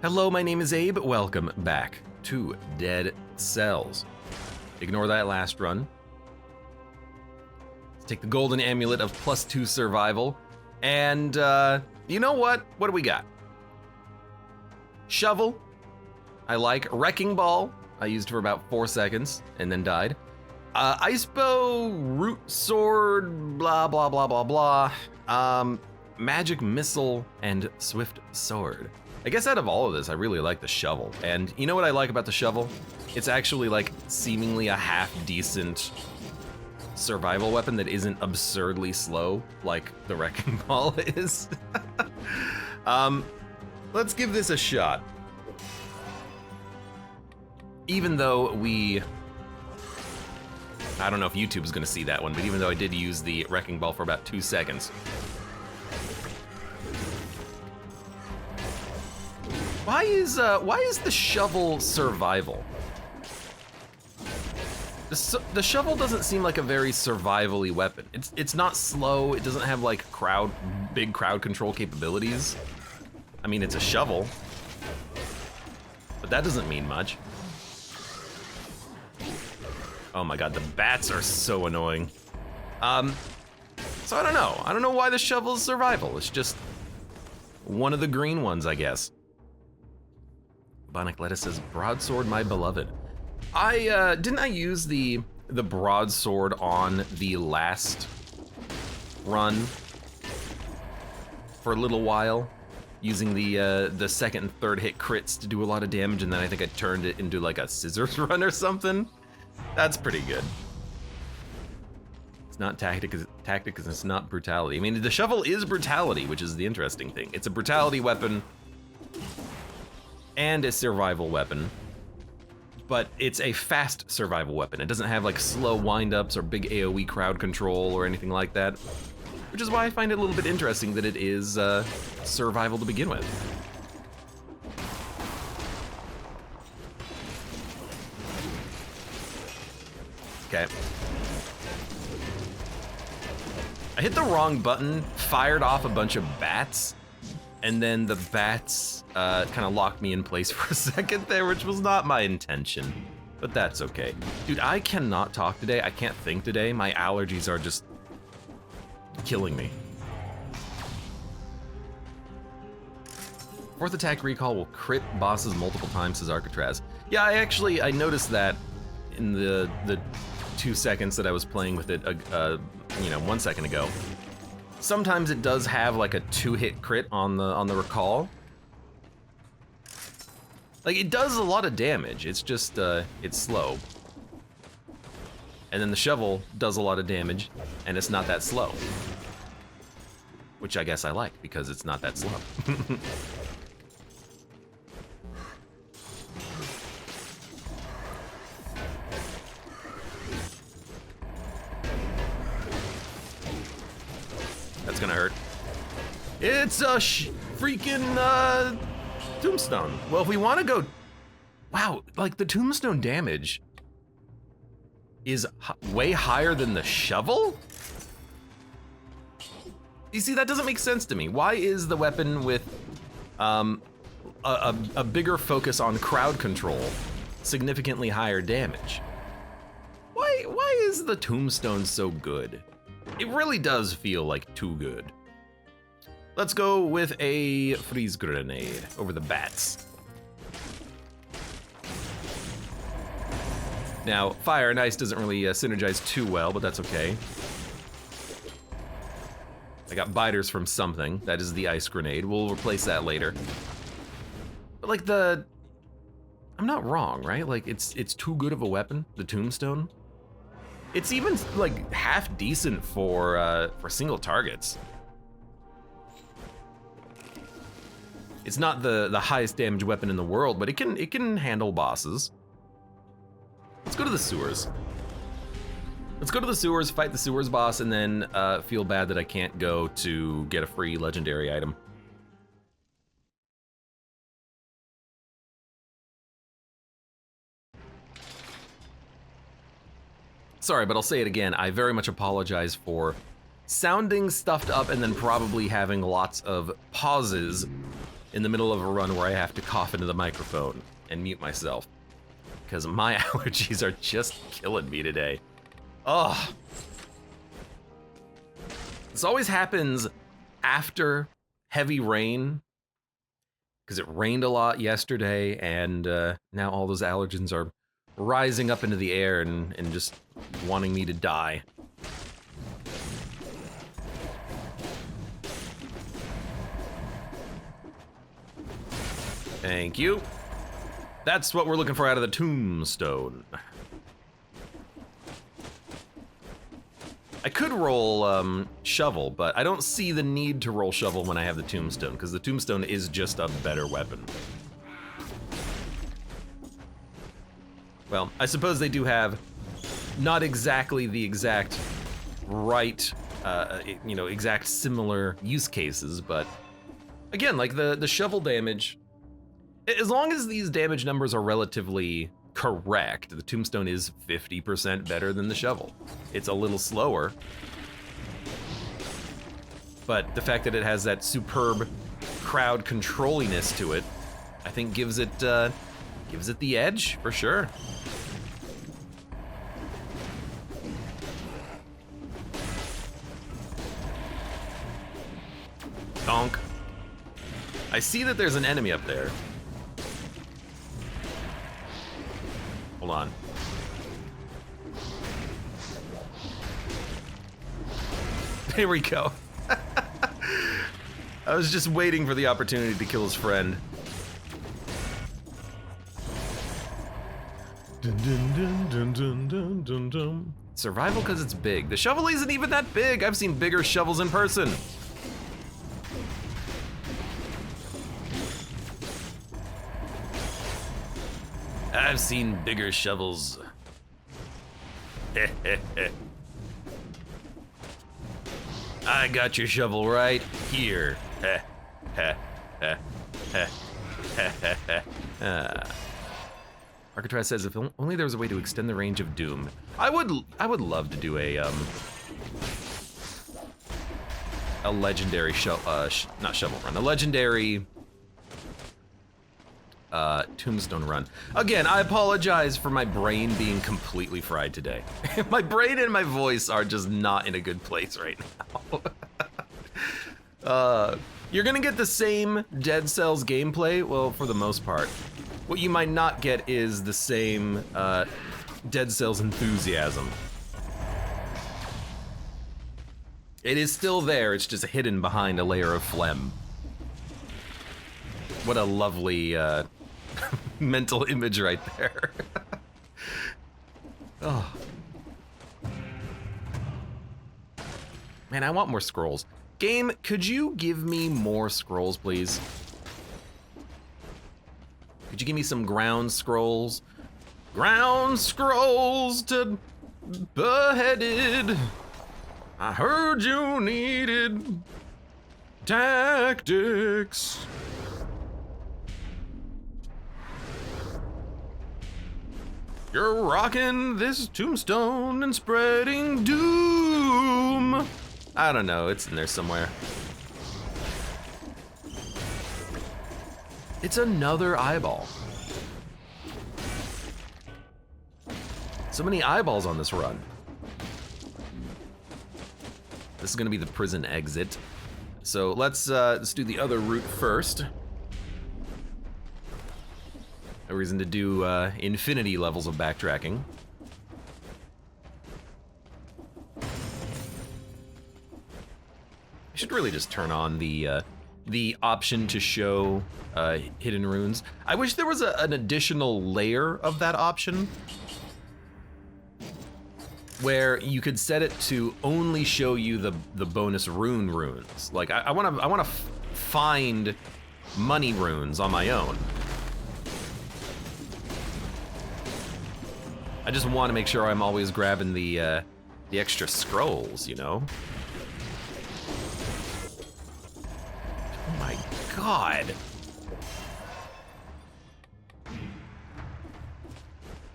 Hello, my name is Abe. Welcome back to Dead Cells. Ignore that last run. Let's take the golden amulet of +2 survival. And you know what? What do we got? Shovel. I like. Wrecking ball. I used for about 4 seconds and then died. Ice bow, root sword, blah, blah, blah, blah, blah. Magic missile and swift sword. I guess out of all of this, I really like the shovel. And you know what I like about the shovel? It's actually like seemingly a half-decent survival weapon that isn't absurdly slow like the wrecking ball is. Let's give this a shot. Even though I don't know if YouTube's gonna see that one, but even though I did use the wrecking ball for about 2 seconds. Why is the shovel survival? The shovel doesn't seem like a very survival-y weapon. It's not slow. It doesn't have like big crowd control capabilities. I mean, it's a shovel, but that doesn't mean much. Oh my god, the bats are so annoying. So I don't know. I don't know why the shovel is survival. It's just one of the green ones, I guess. Bonic Lettuce says, broadsword, my beloved. Didn't I use the broadsword on the last run for a little while, using the second and third hit crits to do a lot of damage, and then I think I turned it into like a scissors run or something? That's pretty good. It's not tactic because it's not brutality. I mean, the shovel is brutality, which is the interesting thing. It's a brutality weapon and a survival weapon, but it's a fast survival weapon. It doesn't have like slow windups or big AoE crowd control or anything like that, which is why I find it a little bit interesting that it is survival to begin with. Okay. I hit the wrong button, fired off a bunch of bats, and then the bats kind of locked me in place for a second there, which was not my intention, but that's okay. Dude, I cannot talk today. I can't think today. My allergies are just killing me. Fourth attack recall will crit bosses multiple times, says Arcatraz. Yeah, I noticed that in the 2 seconds that I was playing with it, 1 second ago. Sometimes it does have like a 2-hit crit on the recall. Like, it does a lot of damage. It's just it's slow. And then the shovel does a lot of damage, and it's not that slow. Which I guess I like, because it's not that slow. That's gonna hurt. It's a freaking tombstone. Well, if we want to go, wow, like the tombstone damage is way higher than the shovel? You see, that doesn't make sense to me. Why is the weapon with a bigger focus on crowd control significantly higher damage? Why is the tombstone so good? It really does feel like too good. Let's go with a freeze grenade over the bats. Now, fire and ice doesn't really synergize too well, but that's okay. I got biters from something. That is the ice grenade. We'll replace that later. But like I'm not wrong, right? Like it's too good of a weapon, the tombstone. It's even like half decent for single targets. It's not the highest damage weapon in the world, but it can handle bosses. Let's go to the sewers. Let's go to the sewers, fight the sewers boss, and then feel bad that I can't go to get a free legendary item. Sorry, but I'll say it again. I very much apologize for sounding stuffed up and then probably having lots of pauses in the middle of a run where I have to cough into the microphone and mute myself. Because my allergies are just killing me today. Oh. This always happens after heavy rain, because it rained a lot yesterday, and now all those allergens are rising up into the air and just wanting me to die. Thank you. That's what we're looking for out of the tombstone. I could roll shovel, but I don't see the need to roll shovel when I have the tombstone, because the tombstone is just a better weapon. Well, I suppose they do have not exactly the exact right, exact similar use cases, but again, like the shovel damage, as long as these damage numbers are relatively correct, the tombstone is 50% better than the shovel. It's a little slower, but the fact that it has that superb crowd controlliness to it, I think gives it the edge for sure. Donk. I see that there's an enemy up there. Hold on. There we go. I was just waiting for the opportunity to kill his friend. Dun, dun, dun, dun, dun, dun, dun, dun. Survival because it's big. The shovel isn't even that big. I've seen bigger shovels in person. I've seen bigger shovels. I got your shovel right here. Architrave says, if only there was a way to extend the range of Doom. I would love to do a legendary not shovel run, a legendary tombstone run. Again, I apologize for my brain being completely fried today. My brain and my voice are just not in a good place right now. You're gonna get the same Dead Cells gameplay, well, for the most part. What you might not get is the same Dead Cells enthusiasm. It is still there, it's just hidden behind a layer of phlegm. What a lovely mental image right there. Oh. Man, I want more scrolls. Game, could you give me more scrolls, please? Could you give me some ground scrolls? Ground scrolls to beheaded. I heard you needed tactics. You're rocking this tombstone and spreading doom. I don't know, it's in there somewhere. It's another eyeball. So many eyeballs on this run. This is gonna be the prison exit. So let's do the other route first. A reason to do infinity levels of backtracking. I should really just turn on the option to show hidden runes. I wish there was an additional layer of that option where you could set it to only show you the bonus runes. Like I wanna find money runes on my own. I just want to make sure I'm always grabbing the extra scrolls, you know? Oh my god.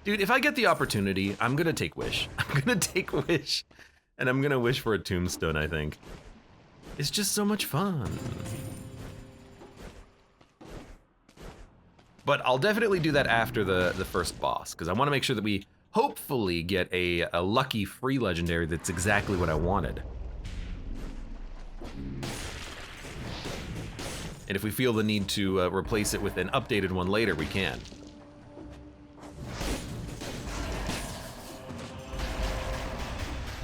Dude, if I get the opportunity, I'm gonna take Wish. I'm gonna take Wish, and I'm gonna wish for a tombstone, I think. It's just so much fun. But I'll definitely do that after the first boss, because I want to make sure that we hopefully get a lucky free legendary that's exactly what I wanted. And if we feel the need to replace it with an updated one later, we can.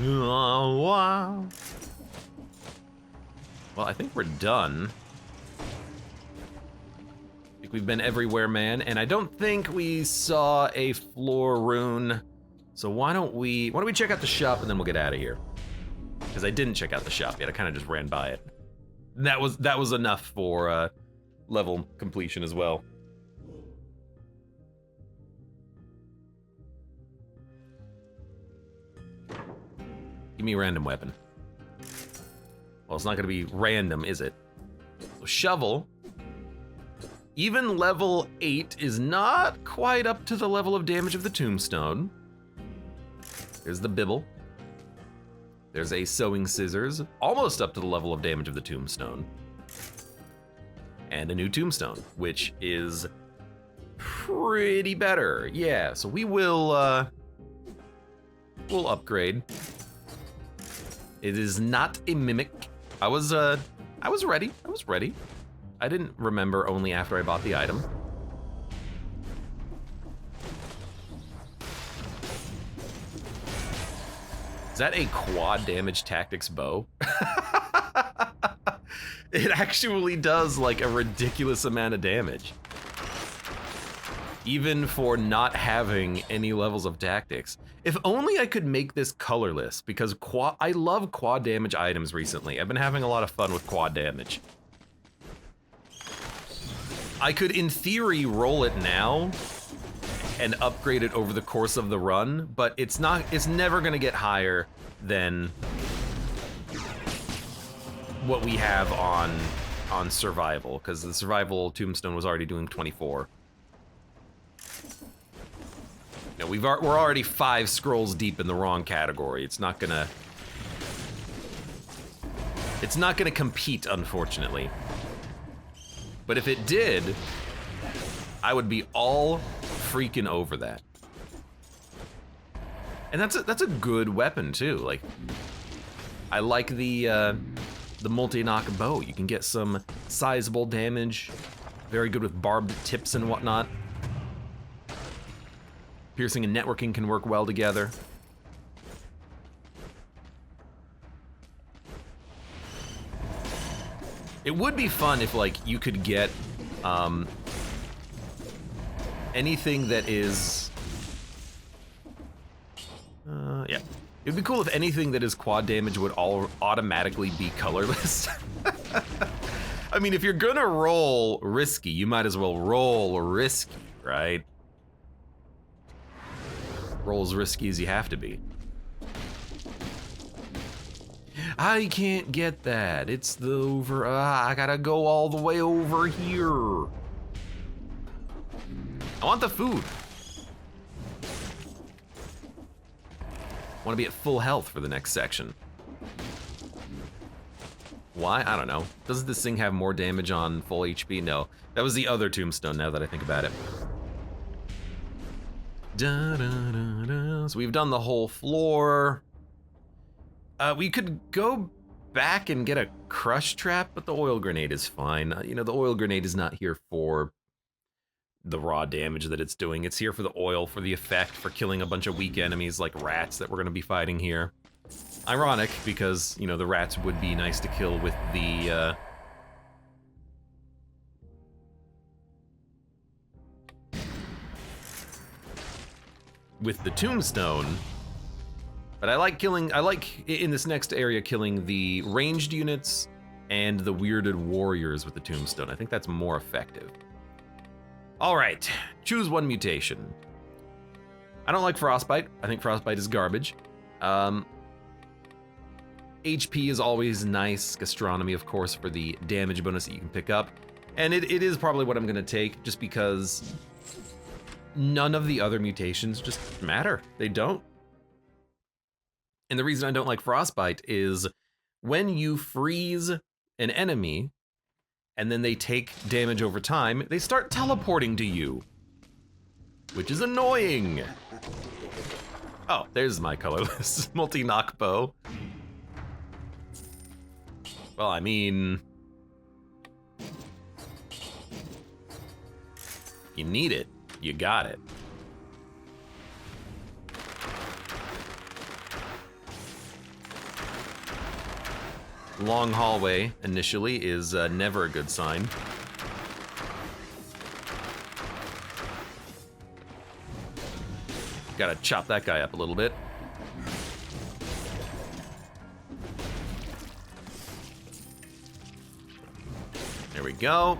Oh, wow. Well, I think we're done. I think we've been everywhere, man, and I don't think we saw a floor rune. So why don't we check out the shop and then we'll get out of here? Because I didn't check out the shop yet. I kind of just ran by it. And that was enough for level completion as well. Give me a random weapon. Well, it's not gonna be random, is it? So shovel. Even level 8 is not quite up to the level of damage of the tombstone. There's the bibble. There's a sewing scissors, almost up to the level of damage of the tombstone. And a new tombstone, which is pretty better. Yeah, so we will we'll upgrade. It is not a mimic. I was ready. I didn't remember only after I bought the item. Is that a quad damage tactics bow? It actually does like a ridiculous amount of damage. Even for not having any levels of tactics. If only I could make this colorless, because I love quad damage items recently. I've been having a lot of fun with quad damage. I could, in theory, roll it now and upgrade it over the course of the run, but it's never gonna get higher than what we have on survival, because the survival tombstone was already doing 24. You know, we're already 5 scrolls deep in the wrong category. It's not gonna compete, unfortunately. But if it did, I would be all freaking over that. And that's a good weapon too. Like, I like the multi-knock bow. You can get some sizable damage. Very good with barbed tips and whatnot. Piercing and networking can work well together. It would be fun if, like, you could get anything that is... yeah. It'd be cool if anything that is quad damage would all automatically be colorless. I mean, if you're gonna roll risky, you might as well roll risky, right? Roll as risky as you have to be. I can't get that. It's the over. I gotta go all the way over here. I want the food. I want to be at full health for the next section. Why? I don't know. Doesn't this thing have more damage on full HP? No. That was the other tombstone, now that I think about it. Da, da, da, da. So we've done the whole floor. We could go back and get a crush trap, but the oil grenade is fine. You know, the oil grenade is not here for the raw damage that it's doing. It's here for the oil, for the effect, for killing a bunch of weak enemies like rats that we're gonna be fighting here. Ironic, because, you know, the rats would be nice to kill with the, tombstone. But I like in this next area killing the ranged units and the weirded warriors with the tombstone. I think that's more effective. All right, choose one mutation. I don't like frostbite. I think frostbite is garbage. HP is always nice. Gastronomy, of course, for the damage bonus that you can pick up. And it is probably what I'm gonna take, just because none of the other mutations just matter. They don't. And the reason I don't like frostbite is when you freeze an enemy and then they take damage over time, they start teleporting to you, which is annoying. Oh, there's my colorless multi-knock bow. Well, I mean, you need it, you got it. Long hallway initially is never a good sign. Gotta chop that guy up a little bit. There we go.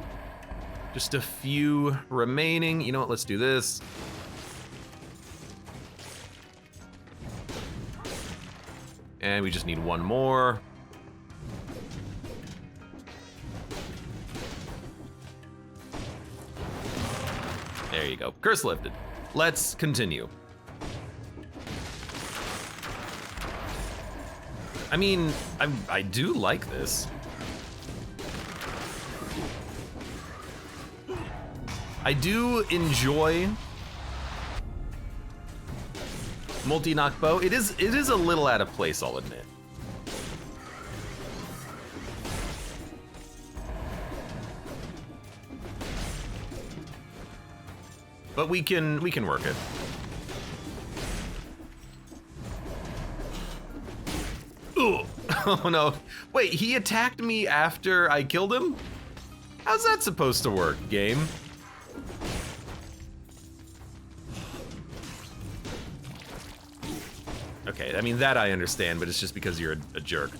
Just a few remaining. You know what, let's do this. And we just need one more. There you go, curse lifted. Let's continue. I mean, I do like this. I do enjoy multi-knock bow. It is a little out of place, I'll admit. But we can work it. Ugh. Oh no. Wait, he attacked me after I killed him? How's that supposed to work, game? Okay, I mean, that I understand, but it's just because you're a jerk.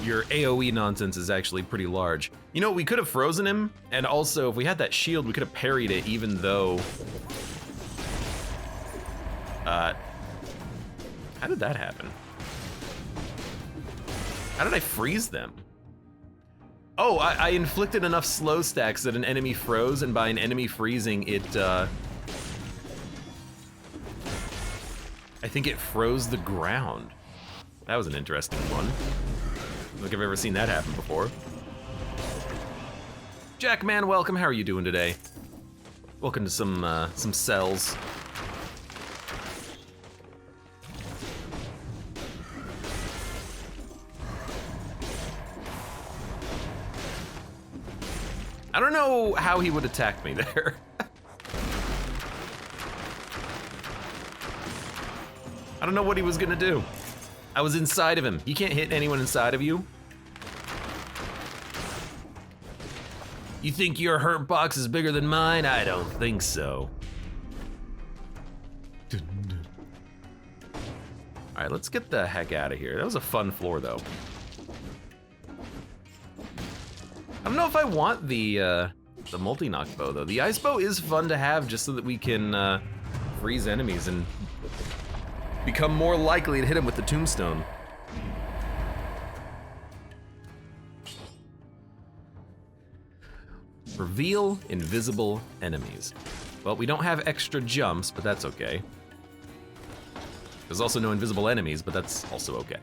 Your AoE nonsense is actually pretty large. You know, we could have frozen him, and also, if we had that shield, we could have parried it even though... how did that happen? How did I freeze them? Oh, I inflicted enough slow stacks that an enemy froze, and by an enemy freezing, it, I think it froze the ground. That was an interesting one. I don't think I've ever seen that happen before. Jackman, welcome. How are you doing today? Welcome to some cells. I don't know how he would attack me there. I don't know what he was gonna do. I was inside of him. You can't hit anyone inside of you. You think your hurt box is bigger than mine? I don't think so. All right, let's get the heck out of here. That was a fun floor, though. I don't know if I want the multi-knock bow, though. The ice bow is fun to have just so that we can freeze enemies and become more likely to hit them with the tombstone. Reveal invisible enemies. Well, we don't have extra jumps, but that's okay. There's also no invisible enemies, but that's also okay.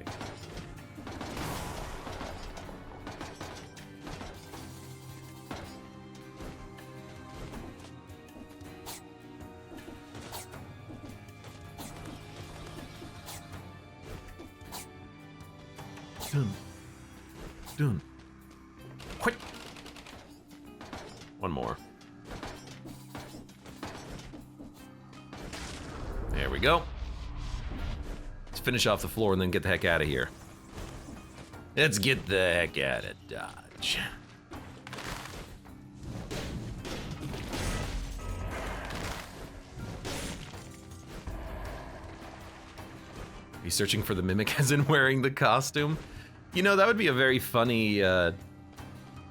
Dun. Dun. Quick. One more. There we go. Let's finish off the floor and then get the heck out of here. Let's get the heck out of Dodge. Are you searching for the mimic as in wearing the costume? You know, that would be a very funny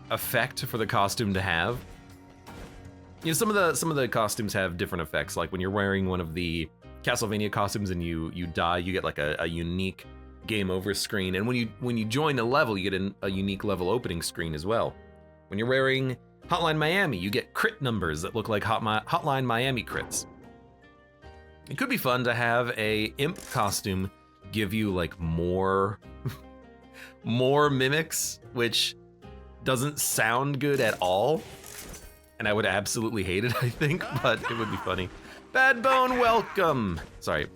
effect for the costume to have. You know, some of the costumes have different effects. Like when you're wearing one of the Castlevania costumes and you die, you get like a unique game over screen. And when you join a level, you get a unique level opening screen as well. When you're wearing Hotline Miami, you get crit numbers that look like Hotline Miami crits. It could be fun to have a imp costume give you like more more mimics, which doesn't sound good at all. And I would absolutely hate it, I think, but it would be funny. Bad Bone, welcome. Sorry,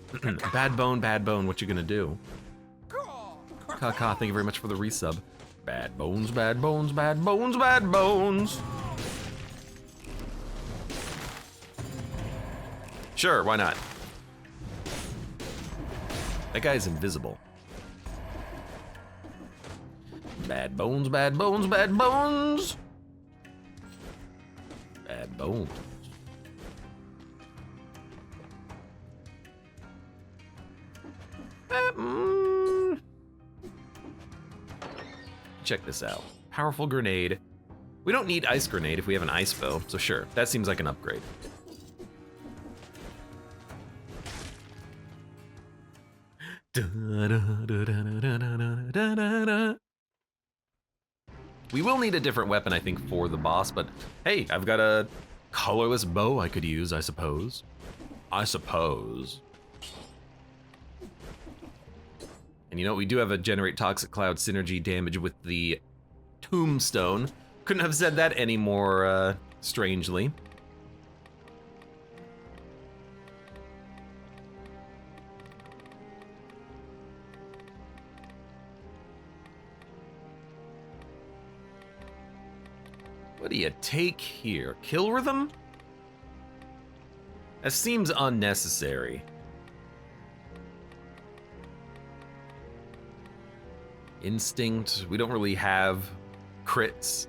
Bad Bone, what you gonna do? Kaka, thank you very much for the resub. Bad Bones, Bad Bones, Bad Bones, Bad Bones. Sure, why not? That guy's invisible. Bad Bones, Bad Bones, Bad Bones. Bad Bones. Check this out. Powerful grenade. We don't need ice grenade if we have an ice bow, so sure, that seems like an upgrade. We will need a different weapon, I think, for the boss, but hey, I've got a colorless bow I could use, I suppose. And you know, we do have a generate toxic cloud synergy damage with the tombstone. Couldn't have said that any more strangely. What do you take here? Kill rhythm? That seems unnecessary. Instinct, we don't really have crits.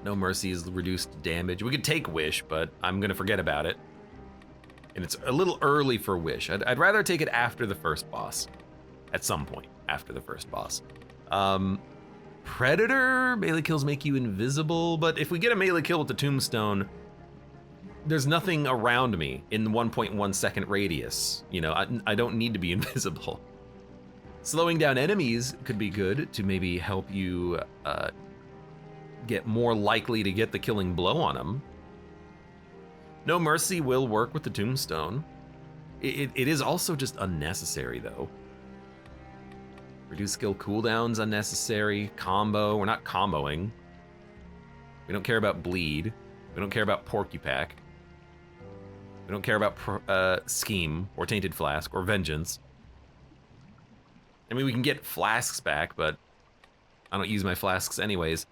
No mercy is reduced damage. We could take wish, but I'm gonna forget about it. And it's a little early for wish. I'd rather take it after the first boss. At some point, after the first boss. Predator, melee kills make you invisible, but if we get a melee kill with the tombstone, there's nothing around me in the 1.1 second radius. You know, I don't need to be invisible. Slowing down enemies could be good to maybe help you get more likely to get the killing blow on them. No mercy will work with the tombstone. It is also just unnecessary though. Reduce skill cooldowns unnecessary. Combo, we're not comboing. We don't care about bleed. We don't care about porcupine. We don't care about scheme or tainted flask or vengeance. I mean, we can get flasks back, but I don't use my flasks anyways.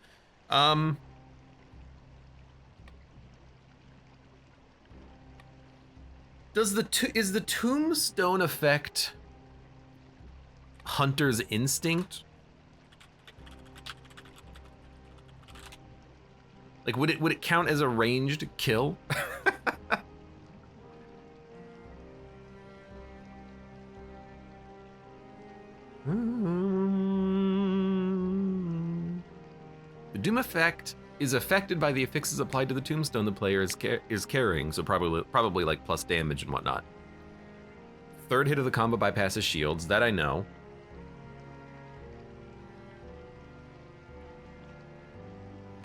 Is the tombstone effect Hunter's instinct? Like, would it count as a ranged kill? The Doom effect is affected by the affixes applied to the tombstone the player is carrying, so probably like plus damage and whatnot. Third hit of the combo bypasses shields, that I know.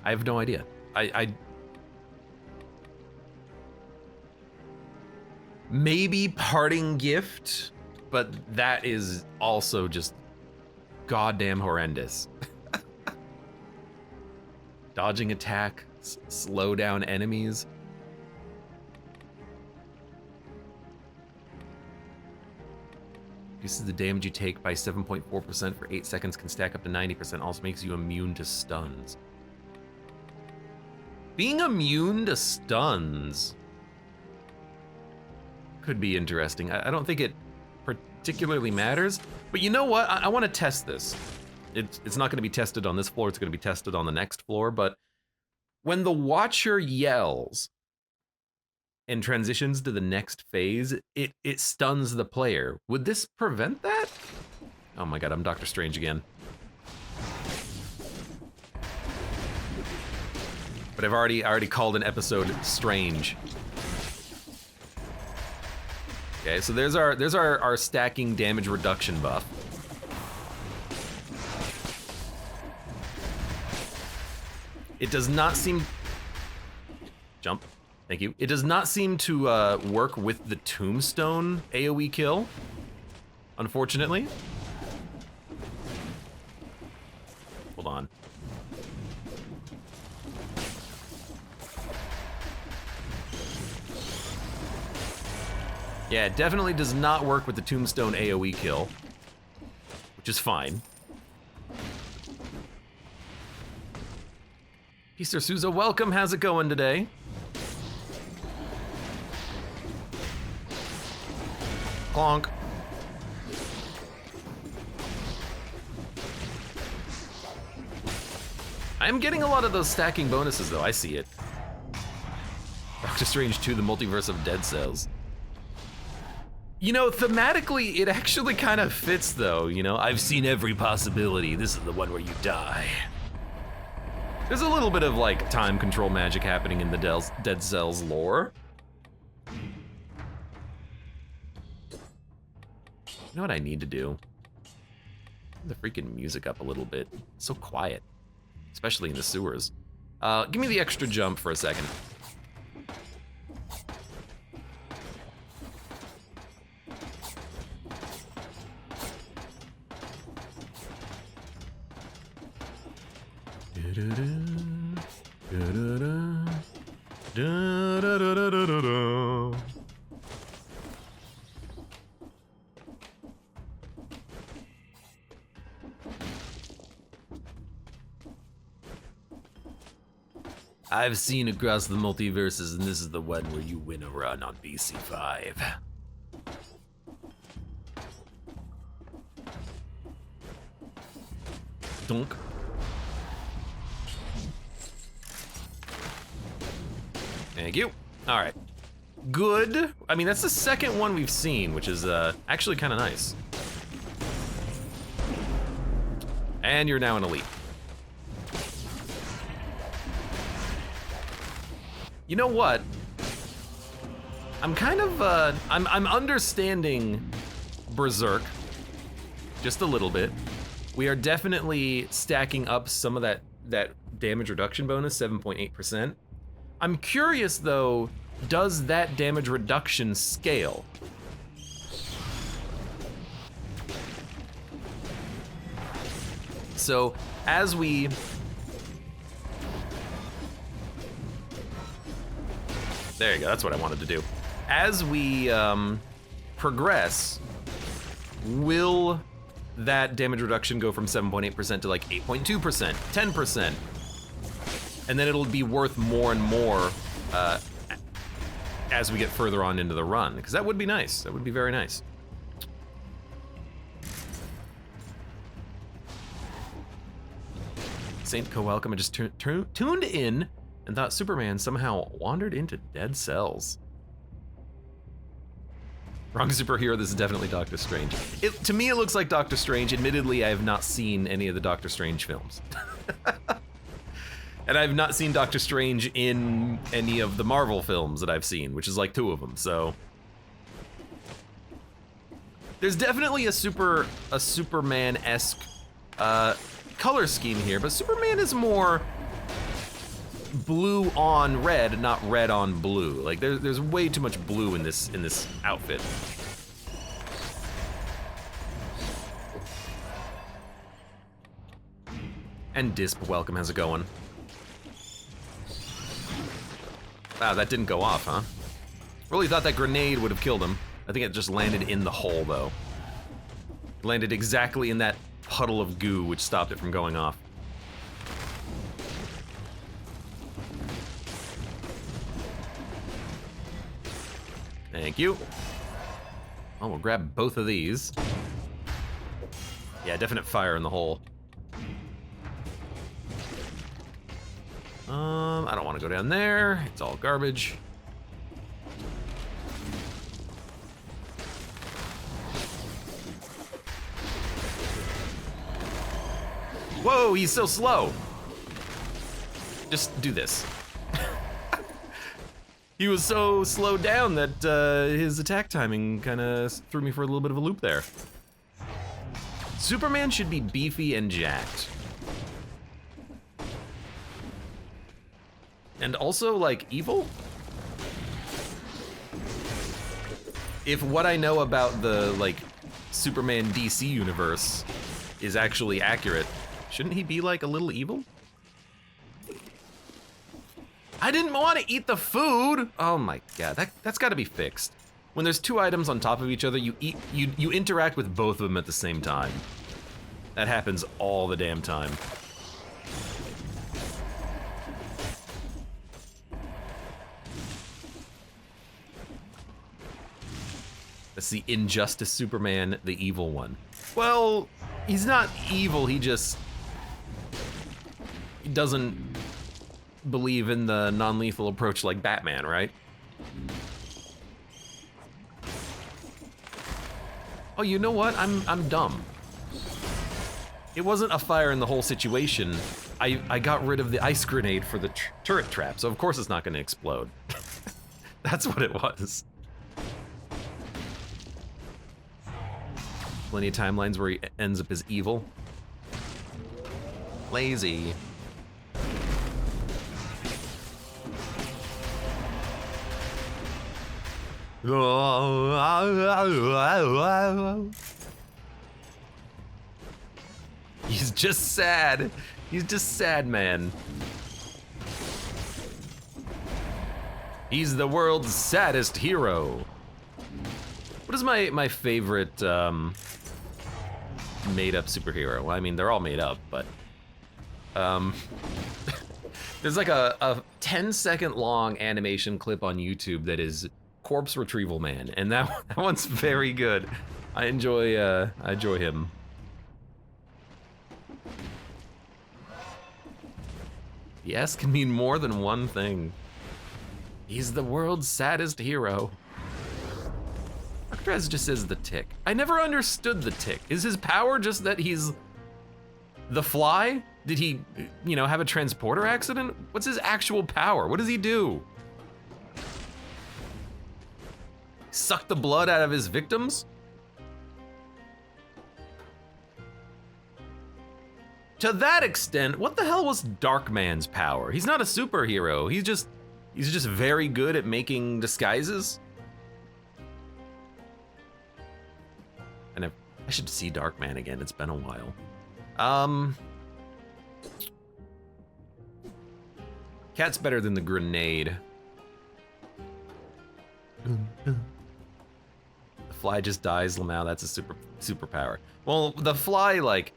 I have no idea. I maybe parting gift, but that is also just goddamn horrendous. Dodging attack, slow down enemies. Reduces the damage you take by 7.4% for 8 seconds, can stack up to 90%, also makes you immune to stuns. Being immune to stuns could be interesting. I don't think it particularly matters, but you know what? I want to test this. It's not going to be tested on this floor, it's going to be tested on the next floor, but when the Watcher yells and transitions to the next phase, it stuns the player. Would this prevent that? Oh my god, I'm Doctor Strange again. But I already called an episode Strange. Okay, so there's our stacking damage reduction buff. It does not seem... Jump. Thank you. It does not seem to work with the tombstone AoE kill, unfortunately. Yeah, it definitely does not work with the tombstone AoE kill, which is fine. Easter Souza, welcome. How's it going today? Clonk. I'm getting a lot of those stacking bonuses though, I see it. Doctor Strange 2, the Multiverse of Dead Cells. You know, thematically, it actually kind of fits though, you know? I've seen every possibility, this is the one where you die. There's a little bit of like time control magic happening in the Dead Cells lore. You know what I need to do? Turn the freaking music up a little bit. It's so quiet, especially in the sewers. Give me the extra jump for a second. I've seen across the multiverses, and this is the one where you win a run on BC5. Donk. Thank you. All right. Good. I mean, that's the second one we've seen, which is actually kind of nice. And you're now an elite. You know what? I'm kind of, I'm understanding Berserk just a little bit. We are definitely stacking up some of that damage reduction bonus, 7.8%. I'm curious though, does that damage reduction scale? So as we there you go, that's what I wanted to do. As we progress, will that damage reduction go from 7.8% to like 8.2%, 10%? And then it'll be worth more and more as we get further on into the run, because that would be nice. That would be very nice. Saint Co, welcome. I just tuned in and thought Superman somehow wandered into Dead Cells. Wrong superhero, this is definitely Doctor Strange. To me, it looks like Doctor Strange. Admittedly, I have not seen any of the Doctor Strange films. And I've not seen Doctor Strange in any of the Marvel films that I've seen, which is like 2 of them, so. There's definitely a Superman-esque color scheme here, but Superman is more blue on red, not red on blue. Like there's way too much blue in this outfit. And Disp, welcome, how's it going? Wow, that didn't go off, huh? Really thought that grenade would have killed him. I think it just landed in the hole, though. It landed exactly in that puddle of goo, which stopped it from going off. Thank you. Oh, we'll grab both of these. Yeah, definite fire in the hole. I don't want to go down there. It's all garbage. Whoa, he's so slow. Just do this. He was so slowed down that his attack timing kind of threw me for a little bit of a loop there. Superman should be beefy and jacked. And also, like, evil? If what I know about the, like, Superman DC universe is actually accurate, shouldn't he be, like, a little evil? I didn't want to eat the food! Oh my god, that's gotta be fixed. when there's two items on top of each other, you interact with both of them at the same time. That happens all the damn time. That's the Injustice Superman, the evil one. Well, he's not evil, he doesn't believe in the non-lethal approach like Batman, right? Oh, you know what? I'm dumb. It wasn't a fire in the whole situation. I got rid of the ice grenade for the turret trap, so of course it's not gonna explode. That's what it was. Plenty of timelines where he ends up as evil. Lazy. He's just sad. He's just sad, man. He's the world's saddest hero. What is my favorite made-up superhero? Well, I mean, they're all made up, but there's like a 10-second long animation clip on YouTube that is Corpse Retrieval Man, and that one's very good. I enjoy him. Yes can mean more than one thing. He's the world's saddest hero. Arctraz just says the Tick. I never understood the Tick. Is his power just that he's the Fly? Did he, you know, have a transporter accident? What's his actual power? What does he do? Suck the blood out of his victims? To that extent, what the hell was Darkman's power? He's not a superhero. He's just very good at making disguises. And I should see Darkman again. It's been a while. Cat's better than the grenade. The Fly just dies, Lamau. That's a superpower. Well, the Fly like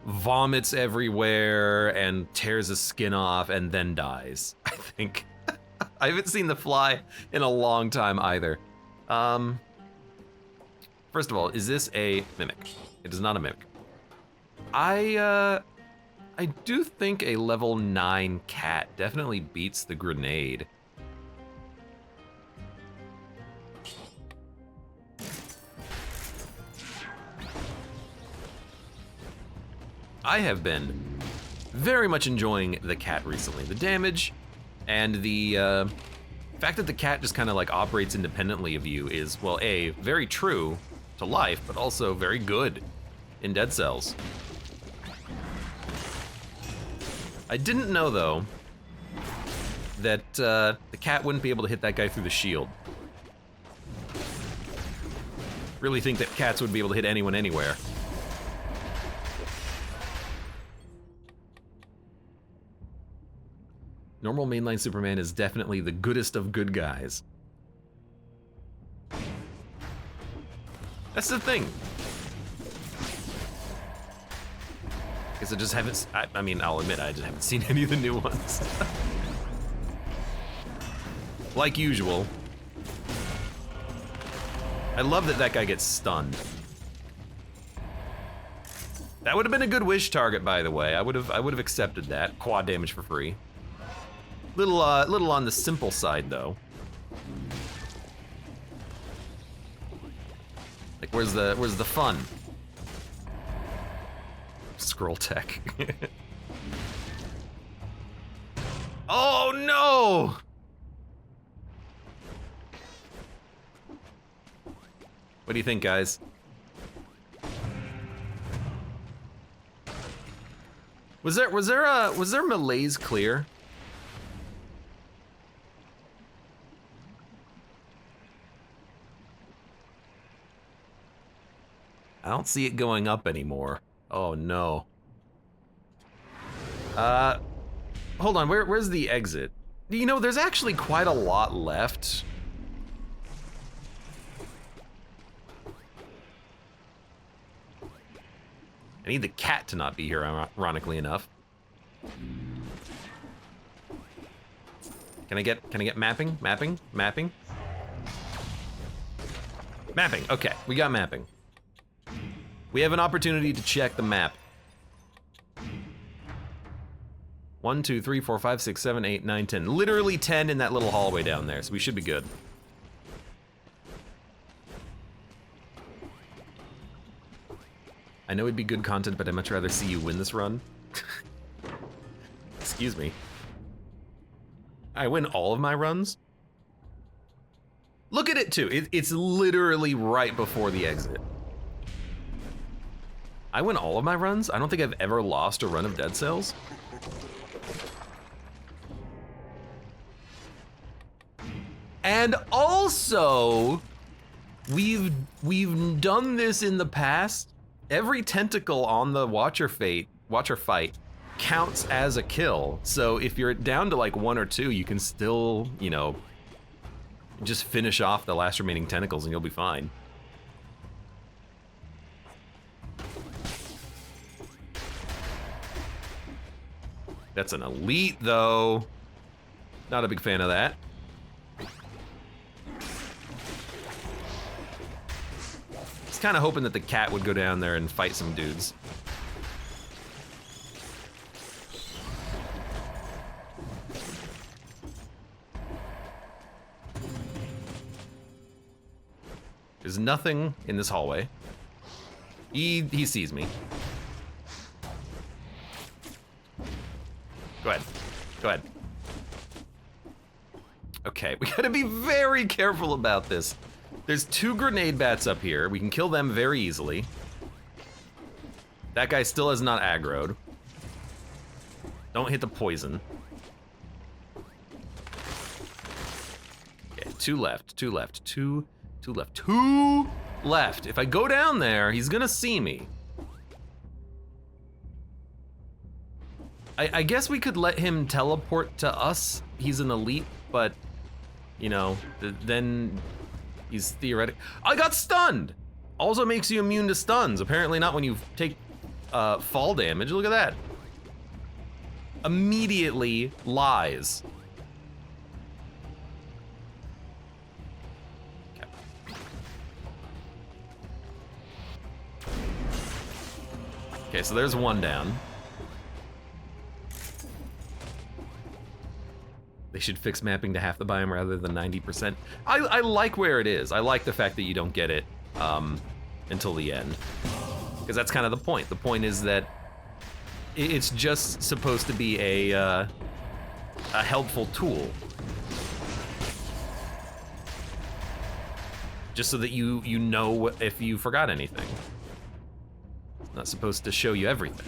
vomits everywhere and tears his skin off and then dies, I think. I haven't seen the Fly in a long time either. First of all, is this a mimic? It is not a mimic. I do think a level 9 cat definitely beats the grenade. I have been very much enjoying the cat recently. The damage and the fact that the cat just kind of like operates independently of you is, well, A, very true to life, but also very good in Dead Cells. I didn't know, though, that the cat wouldn't be able to hit that guy through the shield. Really think that cats would be able to hit anyone anywhere. Normal mainline Superman is definitely the goodest of good guys. That's the thing. Guess I just haven't, I mean, I'll admit, I just haven't seen any of the new ones. Like usual. I love that guy gets stunned. That would have been a good wish target, by the way. I would have accepted that. Quad damage for free. Little on the simple side, though. Like, where's the fun? Scroll tech. Oh no! What do you think, guys? Was there malaise clear? I don't see it going up anymore. Oh no. Hold on, where's the exit? You know, there's actually quite a lot left. I need the cat to not be here, ironically enough. Can I get mapping? Mapping? Mapping? Mapping, okay, we got mapping. We have an opportunity to check the map. 1, 2, 3, 4, 5, 6, 7, 8, 9, 10. Literally 10 in that little hallway down there, so we should be good. I know it'd be good content, but I'd much rather see you win this run. Excuse me. I win all of my runs? Look at it too, it's literally right before the exit. I win all of my runs? I don't think I've ever lost a run of Dead Cells. And also, we've done this in the past. Every tentacle on the Watcher fight counts as a kill. So if you're down to like 1 or 2, you can still, you know, just finish off the last remaining tentacles and you'll be fine. That's an elite though. Not a big fan of that. I was kind of hoping that the cat would go down there and fight some dudes. There's nothing in this hallway. He sees me. Go ahead. Go ahead. Okay, we gotta be very careful about this. There's 2 grenade bats up here. We can kill them very easily. That guy still has not aggroed. Don't hit the poison. Okay, 2 left, 2 left, 2 left, 2 left. If I go down there, he's gonna see me. I guess we could let him teleport to us. He's an elite, but, you know, then he's theoretic. I got stunned! Also makes you immune to stuns. Apparently not when you take fall damage. Look at that. Immediately lies. Okay. Okay, so there's 1 down. They should fix mapping to half the biome rather than 90%. I like where it is. I like the fact that you don't get it until the end. Because that's kind of the point. The point is that it's just supposed to be a helpful tool. Just so that you know if you forgot anything. It's not supposed to show you everything.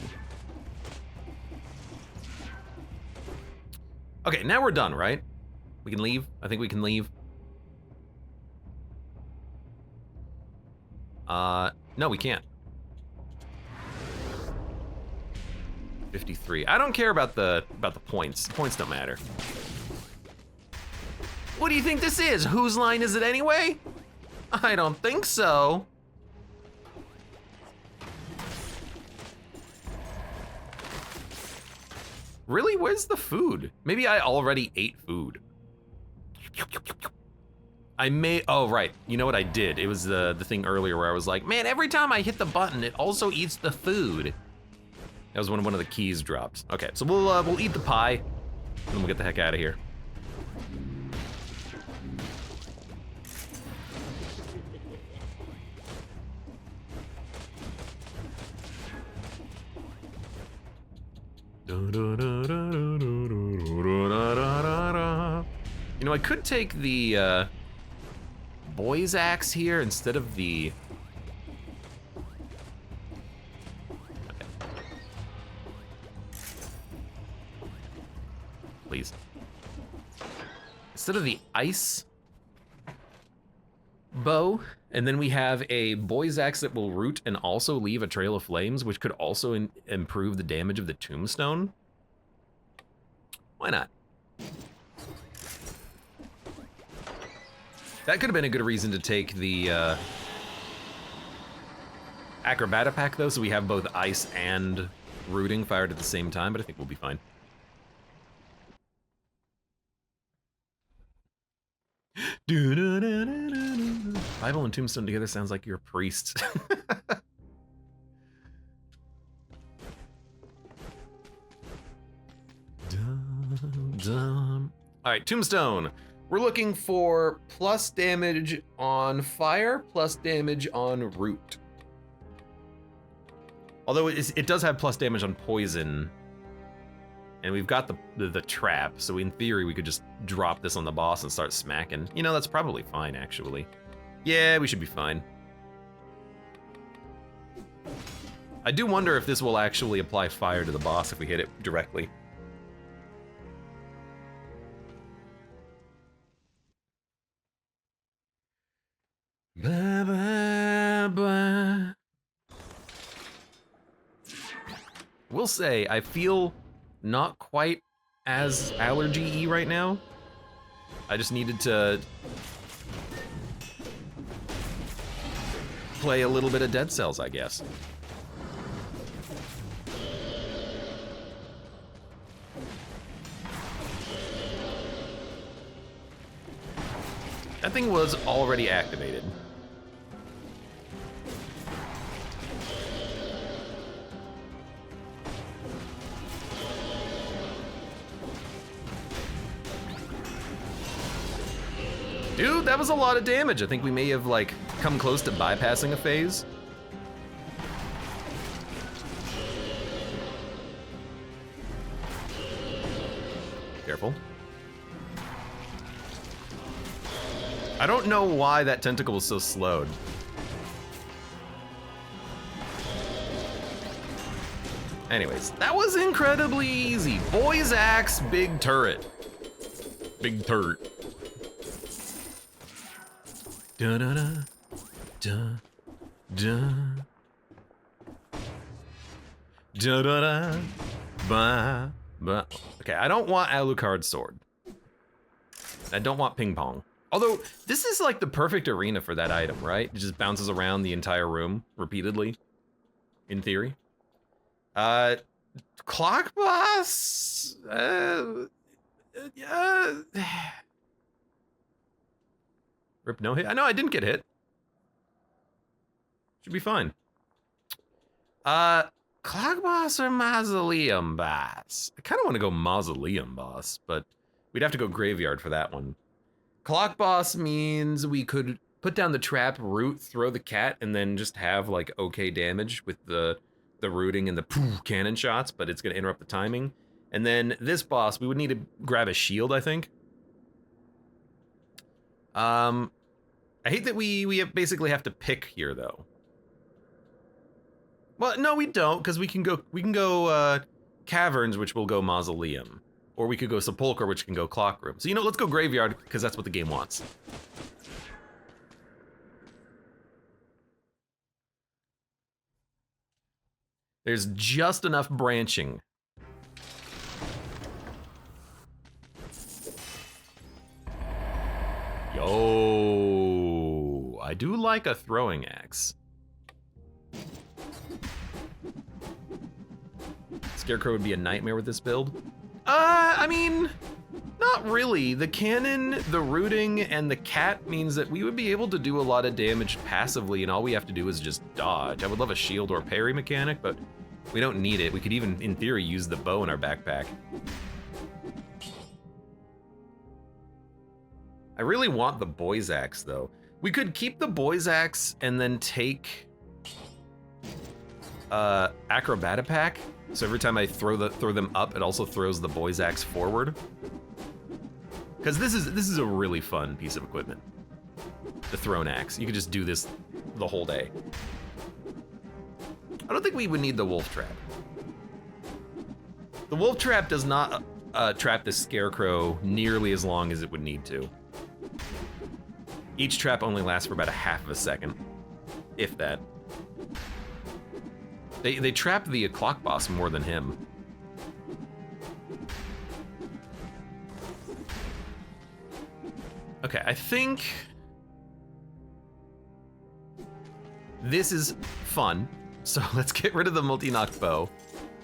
Okay, now we're done, right? We can leave? I think we can leave. No, we can't. 53. I don't care about the points. The points don't matter. What do you think this is? Whose line is it anyway? I don't think so. Really? Where's the food? Maybe I already ate food. Oh right, you know what I did? It was the thing earlier where I was like, man, every time I hit the button, it also eats the food. That was when one of the keys dropped. Okay, so we'll eat the pie, and then we'll get the heck out of here. You know, I could take the boy's axe here instead of the... Okay. Please. Instead of the ice bow, and then we have a boy's axe that will root and also leave a trail of flames, which could also improve the damage of the tombstone. Why not? That could have been a good reason to take the Acrobata pack though, so we have both ice and rooting fired at the same time, but I think we'll be fine. Bible and Tombstone together sounds like you're a priest. All right, Tombstone. We're looking for plus damage on fire, plus damage on root. Although it does have plus damage on poison, and we've got the trap, so in theory we could just drop this on the boss and start smacking. You know, that's probably fine, actually. Yeah, we should be fine. I do wonder if this will actually apply fire to the boss if we hit it directly. Blah, blah, blah. Will say, I feel not quite as allergy-y right now. I just needed to play a little bit of Dead Cells, I guess. That thing was already activated. Dude, that was a lot of damage. I think we may have, like, come close to bypassing a phase. Careful. I don't know why that tentacle was so slowed. Anyways, that was incredibly easy. Boy's axe, big turret. Big turret. Da da da da da da da da ba ba. Okay, I don't want Alucard's sword. I don't want ping pong. Although this is like the perfect arena for that item, right? It just bounces around the entire room repeatedly, in theory. Clock boss. Yeah. Rip no hit. I know I didn't get hit. Should be fine. Clock boss or mausoleum boss? I kind of want to go mausoleum boss, but we'd have to go graveyard for that one. Clock boss means we could put down the trap, root, throw the cat, and then just have like okay damage with the rooting and the poof cannon shots, but it's gonna interrupt the timing. And then this boss, we would need to grab a shield, I think. I hate that we basically have to pick here though. Well, no, we don't, because we can go caverns, which will go mausoleum, or we could go sepulcher, which can go clock room. So you know, let's go graveyard because that's what the game wants. There's just enough branching. Yo, I do like a throwing axe. Scarecrow would be a nightmare with this build. I mean, not really. The cannon, the rooting, and the cat means that we would be able to do a lot of damage passively, and all we have to do is just dodge. I would love a shield or parry mechanic, but we don't need it. We could even, in theory, use the bow in our backpack. I really want the boy's axe, though. We could keep the boy's axe and then take acrobata pack. So every time I throw them up, it also throws the boy's axe forward. Because this is a really fun piece of equipment. The thrown axe. You could just do this the whole day. I don't think we would need the wolf trap. The wolf trap does not trap the scarecrow nearly as long as it would need to. Each trap only lasts for about a half of a second, if that. They trap the clock boss more than him. Okay, I think this is fun. So let's get rid of the multi-knock bow.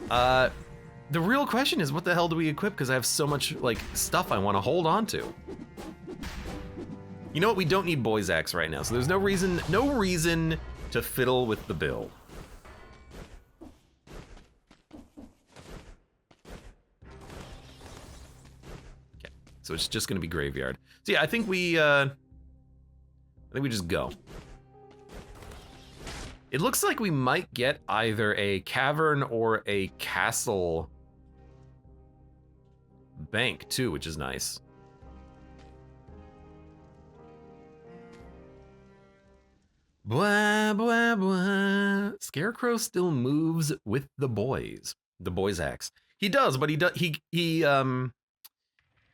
The real question is, what the hell do we equip? Because I have so much like stuff I want to hold on to. You know what? We don't need Boy's Axe right now, so there's no reason to fiddle with the build. Okay, so it's just gonna be Graveyard. So yeah, I think we just go. It looks like we might get either a cavern or a castle bank too, which is nice. Blah, blah, blah. Scarecrow still moves with the boys. The Boy's Axe. He does, but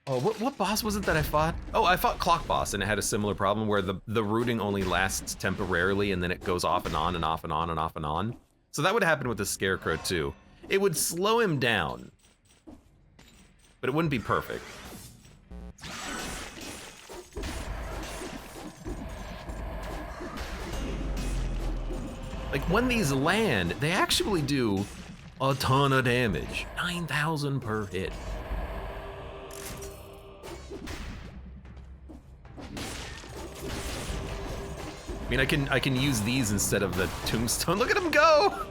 oh, what boss was it that I fought? Oh, I fought Clock Boss, and it had a similar problem where the rooting only lasts temporarily, and then it goes off and on and off and on and off and on. So that would happen with the Scarecrow too. It would slow him down, but it wouldn't be perfect. Like when these land, they actually do a ton of damage. 9,000 per hit. I mean, I can use these instead of the tombstone. Look at him go!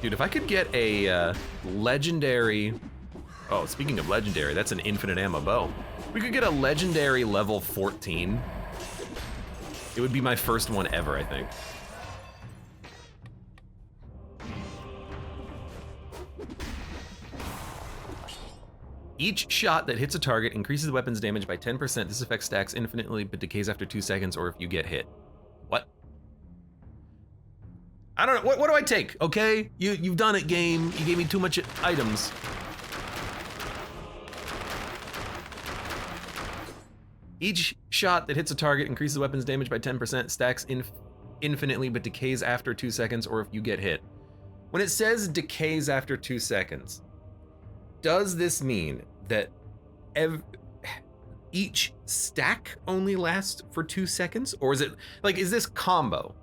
Dude, if I could get a legendary... Oh, speaking of legendary, that's an infinite ammo bow. We could get a legendary level 14. It would be my first one ever, I think. Each shot that hits a target increases the weapon's damage by 10%. This effect stacks infinitely but decays after 2 seconds or if you get hit. What? I don't know. What do I take? Okay, you've done it, game. You gave me too much items. Each shot that hits a target increases the weapon's damage by 10%, stacks infinitely but decays after 2 seconds or if you get hit. When it says decays after 2 seconds, does this mean that each stack only lasts for 2 seconds? Or is it, like, is this combo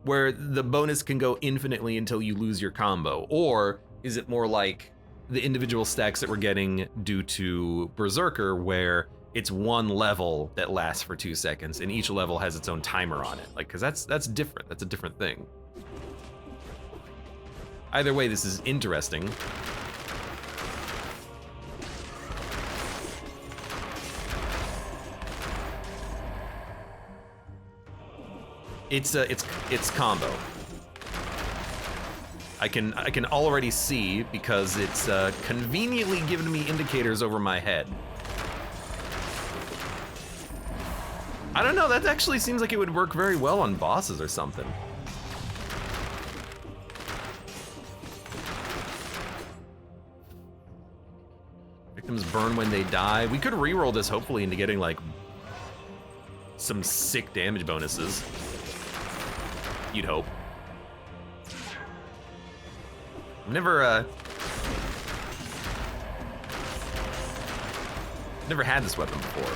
where the bonus can go infinitely until you lose your combo? Or is it more like the individual stacks that we're getting due to Berserker where it's one level that lasts for 2 seconds and each level has its own timer on it? Like, cause that's different, that's a different thing. Either way, this is interesting. It's combo. I can already see because it's conveniently giving me indicators over my head. I don't know, that actually seems like it would work very well on bosses or something. Victims burn when they die. We could reroll this hopefully into getting like some sick damage bonuses. You'd hope. I've never had this weapon before.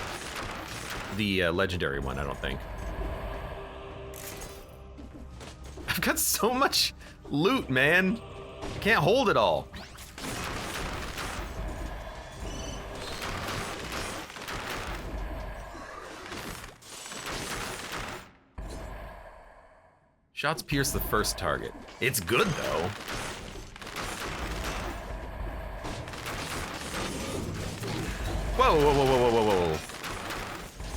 The legendary one, I don't think. I've got so much loot, man. I can't hold it all. Shots pierce the first target. It's good, though. Whoa, whoa, whoa, whoa, whoa, whoa, whoa.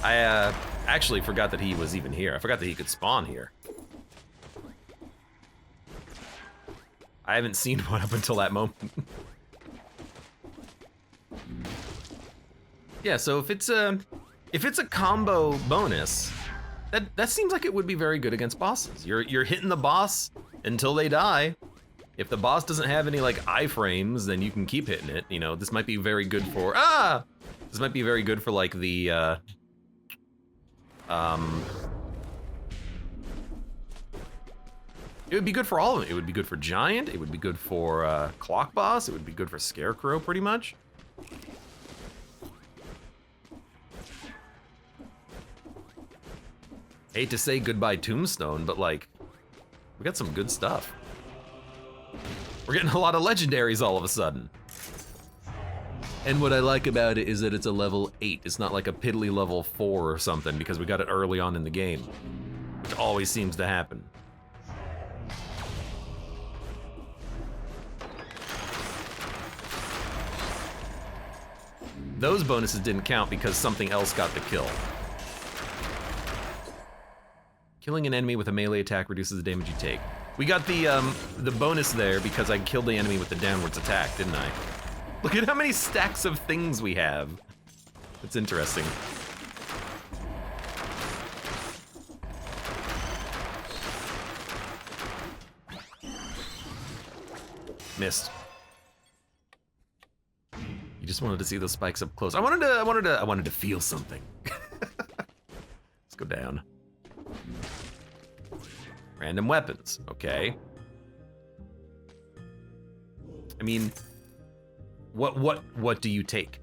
I actually forgot that he was even here. I forgot that he could spawn here. I haven't seen one up until that moment. Yeah, so if it's a combo bonus, that seems like it would be very good against bosses. You're hitting the boss until they die. If the boss doesn't have any like iframes, then you can keep hitting it. You know, this might be very good for this might be very good for like the it would be good for all of them. It would be good for Giant, it would be good for Clock Boss, it would be good for Scarecrow pretty much. Hate to say goodbye Tombstone, but like, we got some good stuff. We're getting a lot of legendaries all of a sudden. And what I like about it is that it's a level 8. It's not like a piddly level 4 or something because we got it early on in the game, which always seems to happen. Those bonuses didn't count because something else got the kill. Killing an enemy with a melee attack reduces the damage you take. We got the bonus there because I killed the enemy with the downwards attack, didn't I? Look at how many stacks of things we have. It's interesting. Missed. You just wanted to see those spikes up close. I wanted to feel something. Let's go down. Random weapons, okay. I mean, what do you take?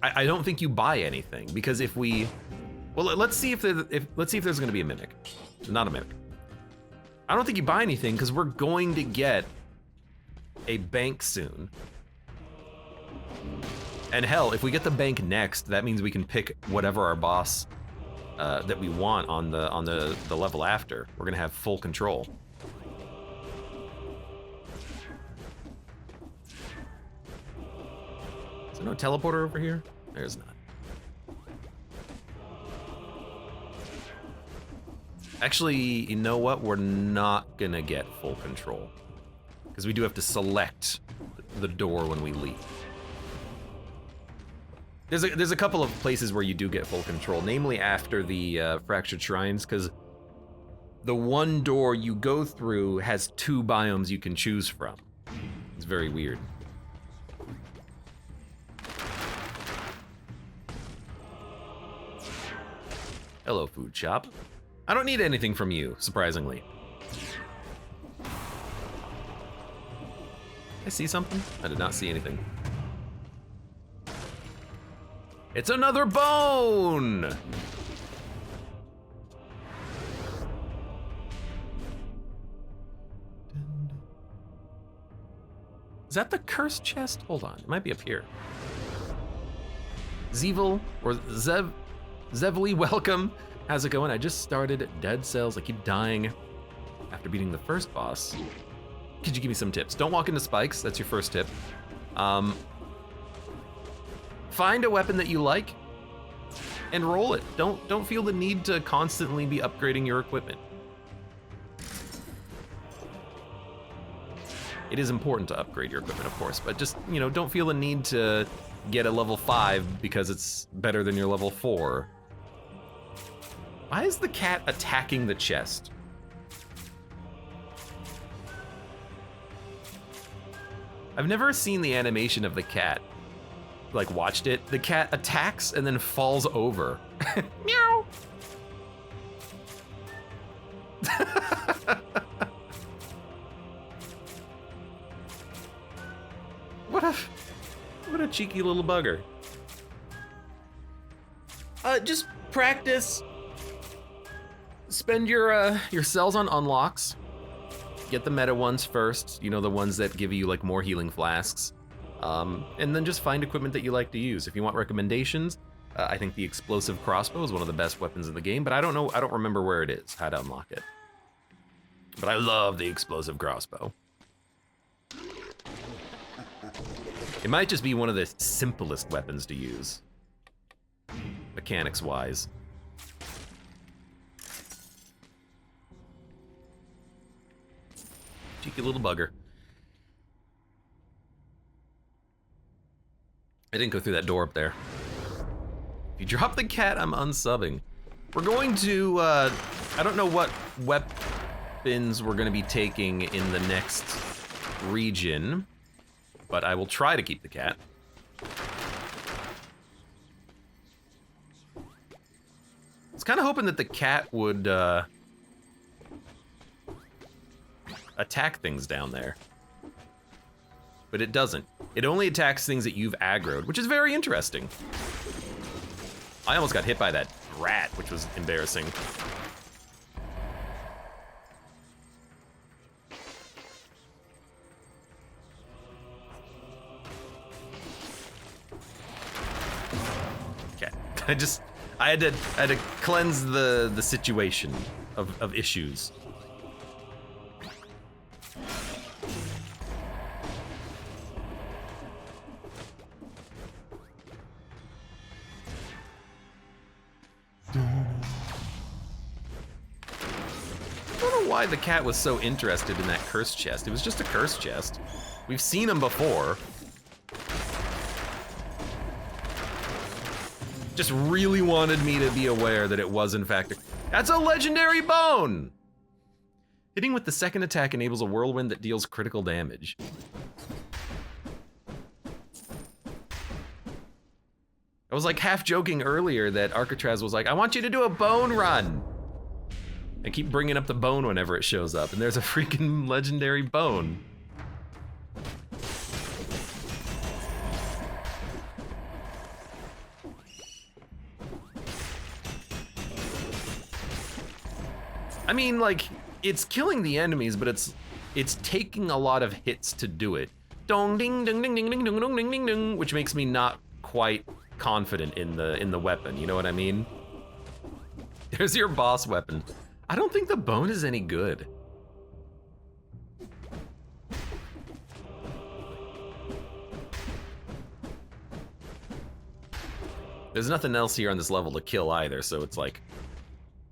I don't think you buy anything because if we, well, let's see if there's going to be a mimic. Not a mimic. I don't think you buy anything because we're going to get a bank soon. And hell, if we get the bank next, that means we can pick whatever our boss that we want on the level after. We're gonna have full control. Is there no teleporter over here? There's not. Actually, you know what? We're not gonna get full control because we do have to select the door when we leave. There's a couple of places where you do get full control, namely after the Fractured Shrines, because the one door you go through has 2 biomes you can choose from. It's very weird. Hello, food shop. I don't need anything from you, surprisingly. I see something? I did not see anything. It's another bone! Is that the cursed chest? Hold on, it might be up here. Zevel, or Zevly, welcome. How's it going? I just started Dead Cells. I keep dying after beating the first boss. Could you give me some tips? Don't walk into spikes, that's your first tip. Find a weapon that you like and roll it. Don't feel the need to constantly be upgrading your equipment. It is important to upgrade your equipment, of course, but just, you know, don't feel the need to get a level 5 because it's better than your level 4. Why is the cat attacking the chest? I've never seen the animation of the cat. Like, watched it. The cat attacks and then falls over. Meow. What a cheeky little bugger. Just practice. Spend your cells on unlocks. Get the meta ones first. You know, the ones that give you like more healing flasks. And then just find equipment that you like to use. If you want recommendations, I think the explosive crossbow is one of the best weapons in the game, but I don't remember where it is, how to unlock it. But I love the explosive crossbow. It might just be one of the simplest weapons to use, mechanics-wise. Cheeky little bugger. I didn't go through that door up there. If you drop the cat, I'm unsubbing. We're going to, I don't know what weapons we're gonna be taking in the next region, but I will try to keep the cat. I was kind of hoping that the cat would attack things down there. But it doesn't. It only attacks things that you've aggroed, which is very interesting. I almost got hit by that rat, which was embarrassing. Okay, I had to cleanse the situation of issues. I don't know why the cat was so interested in that curse chest. It was just a curse chest. We've seen them before. Just really wanted me to be aware that it was in fact that's a legendary bone! Hitting with the second attack enables a whirlwind that deals critical damage. I was like half joking earlier that Arcatraz was like, I want you to do a bone run. I keep bringing up the bone whenever it shows up, and there's a freaking legendary bone. I mean, like, it's killing the enemies, but it's taking a lot of hits to do it. Dong ding ding ding ding ding ding ding ding ding, which makes me not quite confident in the weapon, you know what I mean? There's your boss weapon. I don't think the bone is any good. There's nothing else here on this level to kill either, so it's like,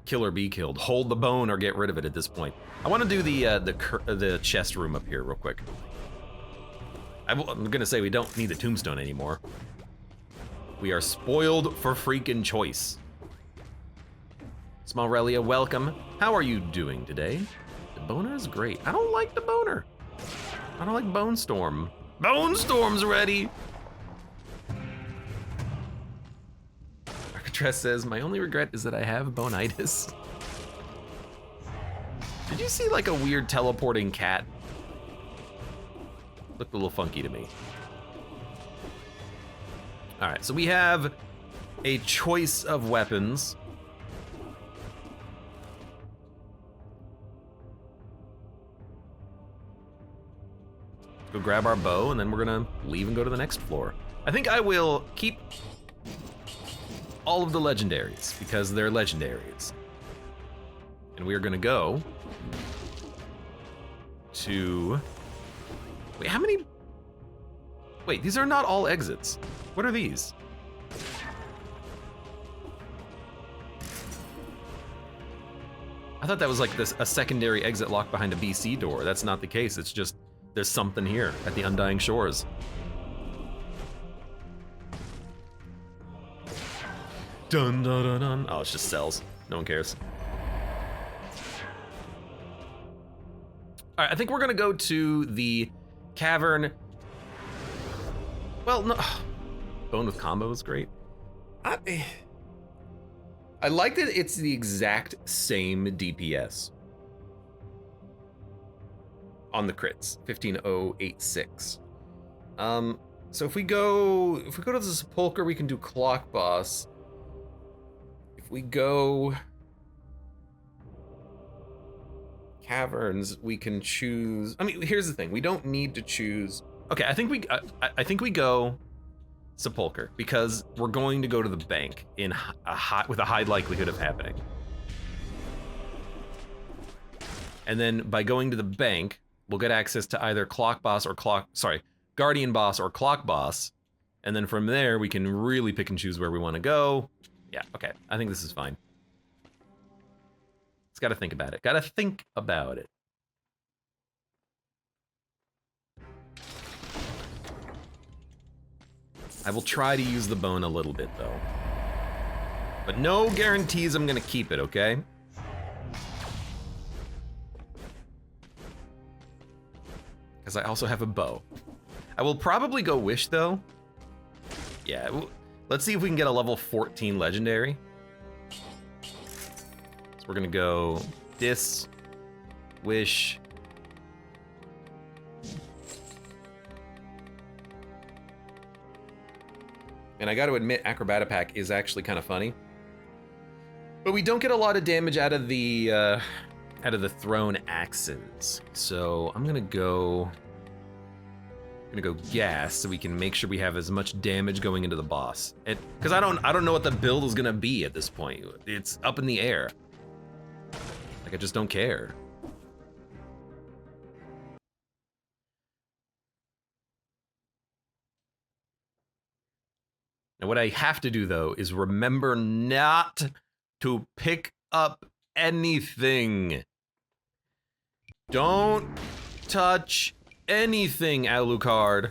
kill or be killed. Hold the bone or get rid of it at this point. I want to do the chest room up here real quick. I'm gonna say we don't need the tombstone anymore. We are spoiled for freaking choice. Smallrelia, welcome. How are you doing today? The boner is great. I don't like the boner. I don't like Bone Storm. Bone Storm's ready. Arcatraz says, my only regret is that I have bonitis. Did you see like a weird teleporting cat? Looked a little funky to me. All right, so we have a choice of weapons. Go grab our bow, and then we're gonna leave and go to the next floor. I think I will keep all of the legendaries, because they're legendaries. And we are gonna go to... Wait, how many... Wait, these are not all exits. What are these? I thought that was like a secondary exit locked behind a BC door. That's not the case, it's just there's something here at the Undying Shores. Dun dun dun dun. Oh, it's just cells. No one cares. All right, I think we're gonna go to the cavern. Well, no. Bone with combo is great. I like that it's the exact same DPS on the crits, 15086. So if we go to the Sepulchre, we can do Clock Boss. If we go Caverns, we can choose. I mean, here's the thing: we don't need to choose. Okay, I think we go Sepulchre because we're going to go to the bank in with a high likelihood of happening. And then by going to the bank, we'll get access to either Guardian Boss or Clock Boss. And then from there, we can really pick and choose where we want to go. Yeah, okay, I think this is fine. Just gotta think about it. Gotta think about it. I will try to use the bone a little bit, though. But no guarantees I'm gonna keep it, okay? Because I also have a bow. I will probably go Wish, though. Yeah, let's see if we can get a level 14 legendary. So we're gonna go Dis, Wish. And I gotta admit, Acrobata Pack is actually kind of funny. But we don't get a lot of damage out of the thrown axes. So I'm gonna go Gonna go gas so we can make sure we have as much damage going into the boss. Because I don't know what the build is gonna be at this point. It's up in the air. Like I just don't care. Now what I have to do though is remember not to pick up anything. Don't touch anything, Alucard.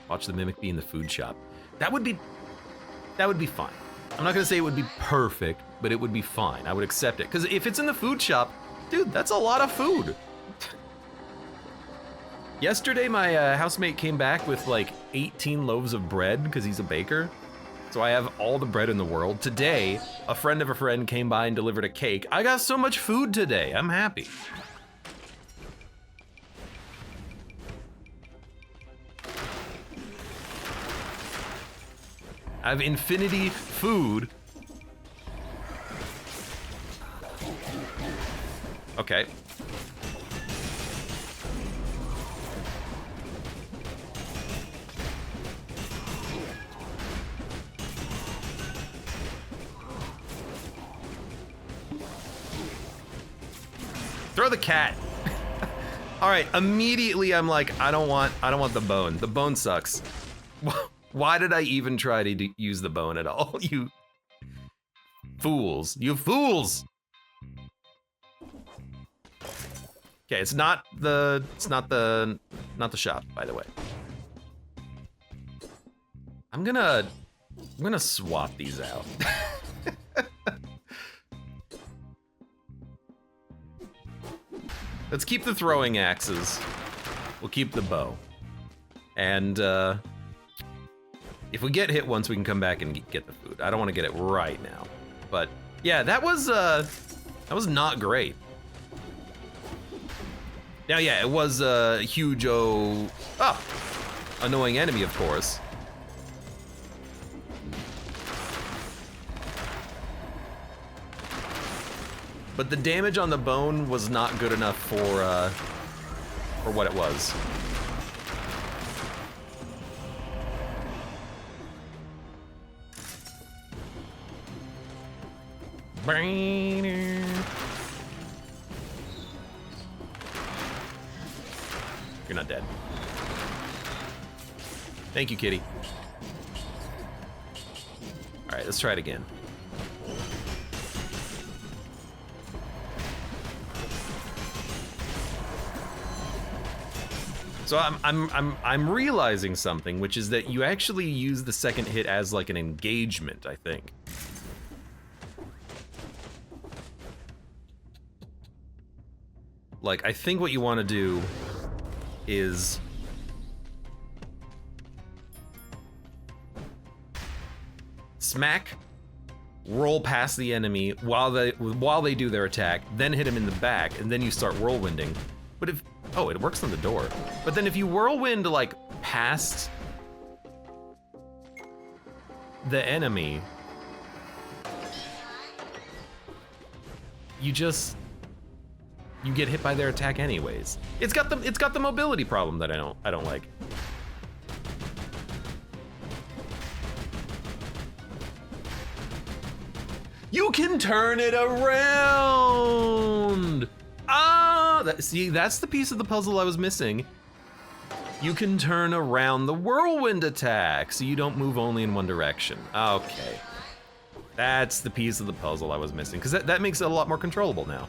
Watch the mimic be in the food shop. That would be fine. I'm not gonna say it would be perfect, but it would be fine. I would accept it. Because if it's in the food shop, dude, that's a lot of food. Yesterday, my housemate came back with like 18 loaves of bread because he's a baker. So I have all the bread in the world. Today, a friend of a friend came by and delivered a cake. I got so much food today. I'm happy. I have infinity food. Okay. Throw the cat. All right, immediately I'm like, I don't want the bone. The bone sucks. Why did I even try to use the bone at all? You fools. You fools. Okay, it's not the shop, by the way. I'm gonna swap these out. Let's keep the throwing axes. We'll keep the bow. And if we get hit once, we can come back and get the food. I don't want to get it right now. But yeah, that was not great. Now, yeah, it was a huge annoying enemy, of course. But the damage on the bone was not good enough for what it was. You're not dead. Thank you, kitty. All right, let's try it again. So I'm realizing something, which is that you actually use the second hit as like an engagement, I think. Like, I think what you want to do is smack, roll past the enemy while they do their attack, then hit him in the back, and then you start whirlwinding. But if oh, it works on the door. But then if you whirlwind like past the enemy, you get hit by their attack anyways. It's got the mobility problem that I don't like. You can turn it around. See, that's the piece of the puzzle I was missing. You can turn around the whirlwind attack, so you don't move only in one direction. Okay. That's the piece of the puzzle I was missing, because that makes it a lot more controllable now.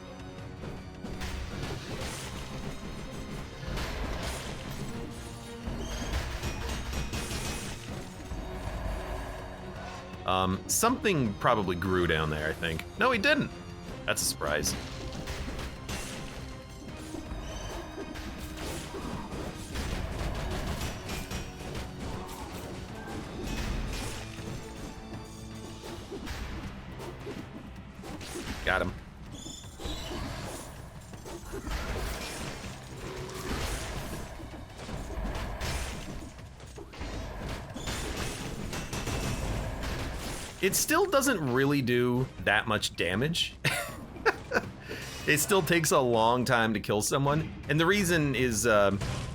Something probably grew down there, I think. No, he didn't. That's a surprise. Got him. It still doesn't really do that much damage. It still takes a long time to kill someone, and the reason is, I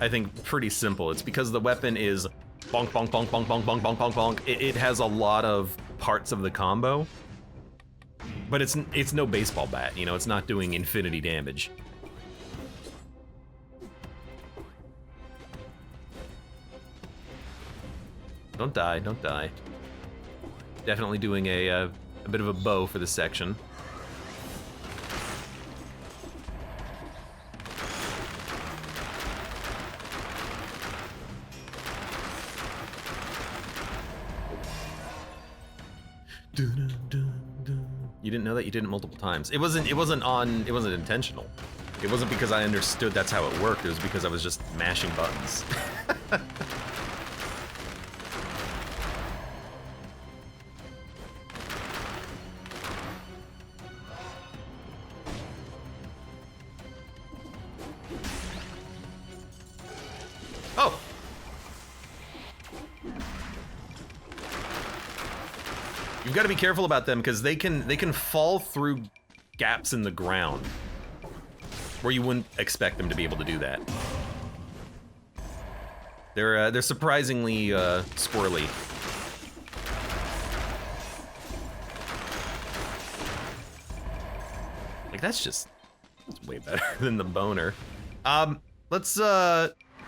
think, pretty simple. It's because the weapon is bonk, bonk, bonk, bonk, bonk, bonk, bonk, bonk, bonk. It has a lot of parts of the combo, but it's no baseball bat, you know, it's not doing infinity damage. Don't die, don't die. Definitely doing a bit of a bow for this section. You didn't know that? You did it multiple times. It wasn't intentional. It wasn't because I understood that's how it worked. It was because I was just mashing buttons. Oh! You've got to be careful about them because they can fall through gaps in the ground where you wouldn't expect them to be able to do that. They're surprisingly squirrely. Like that's way better than the boner. Let's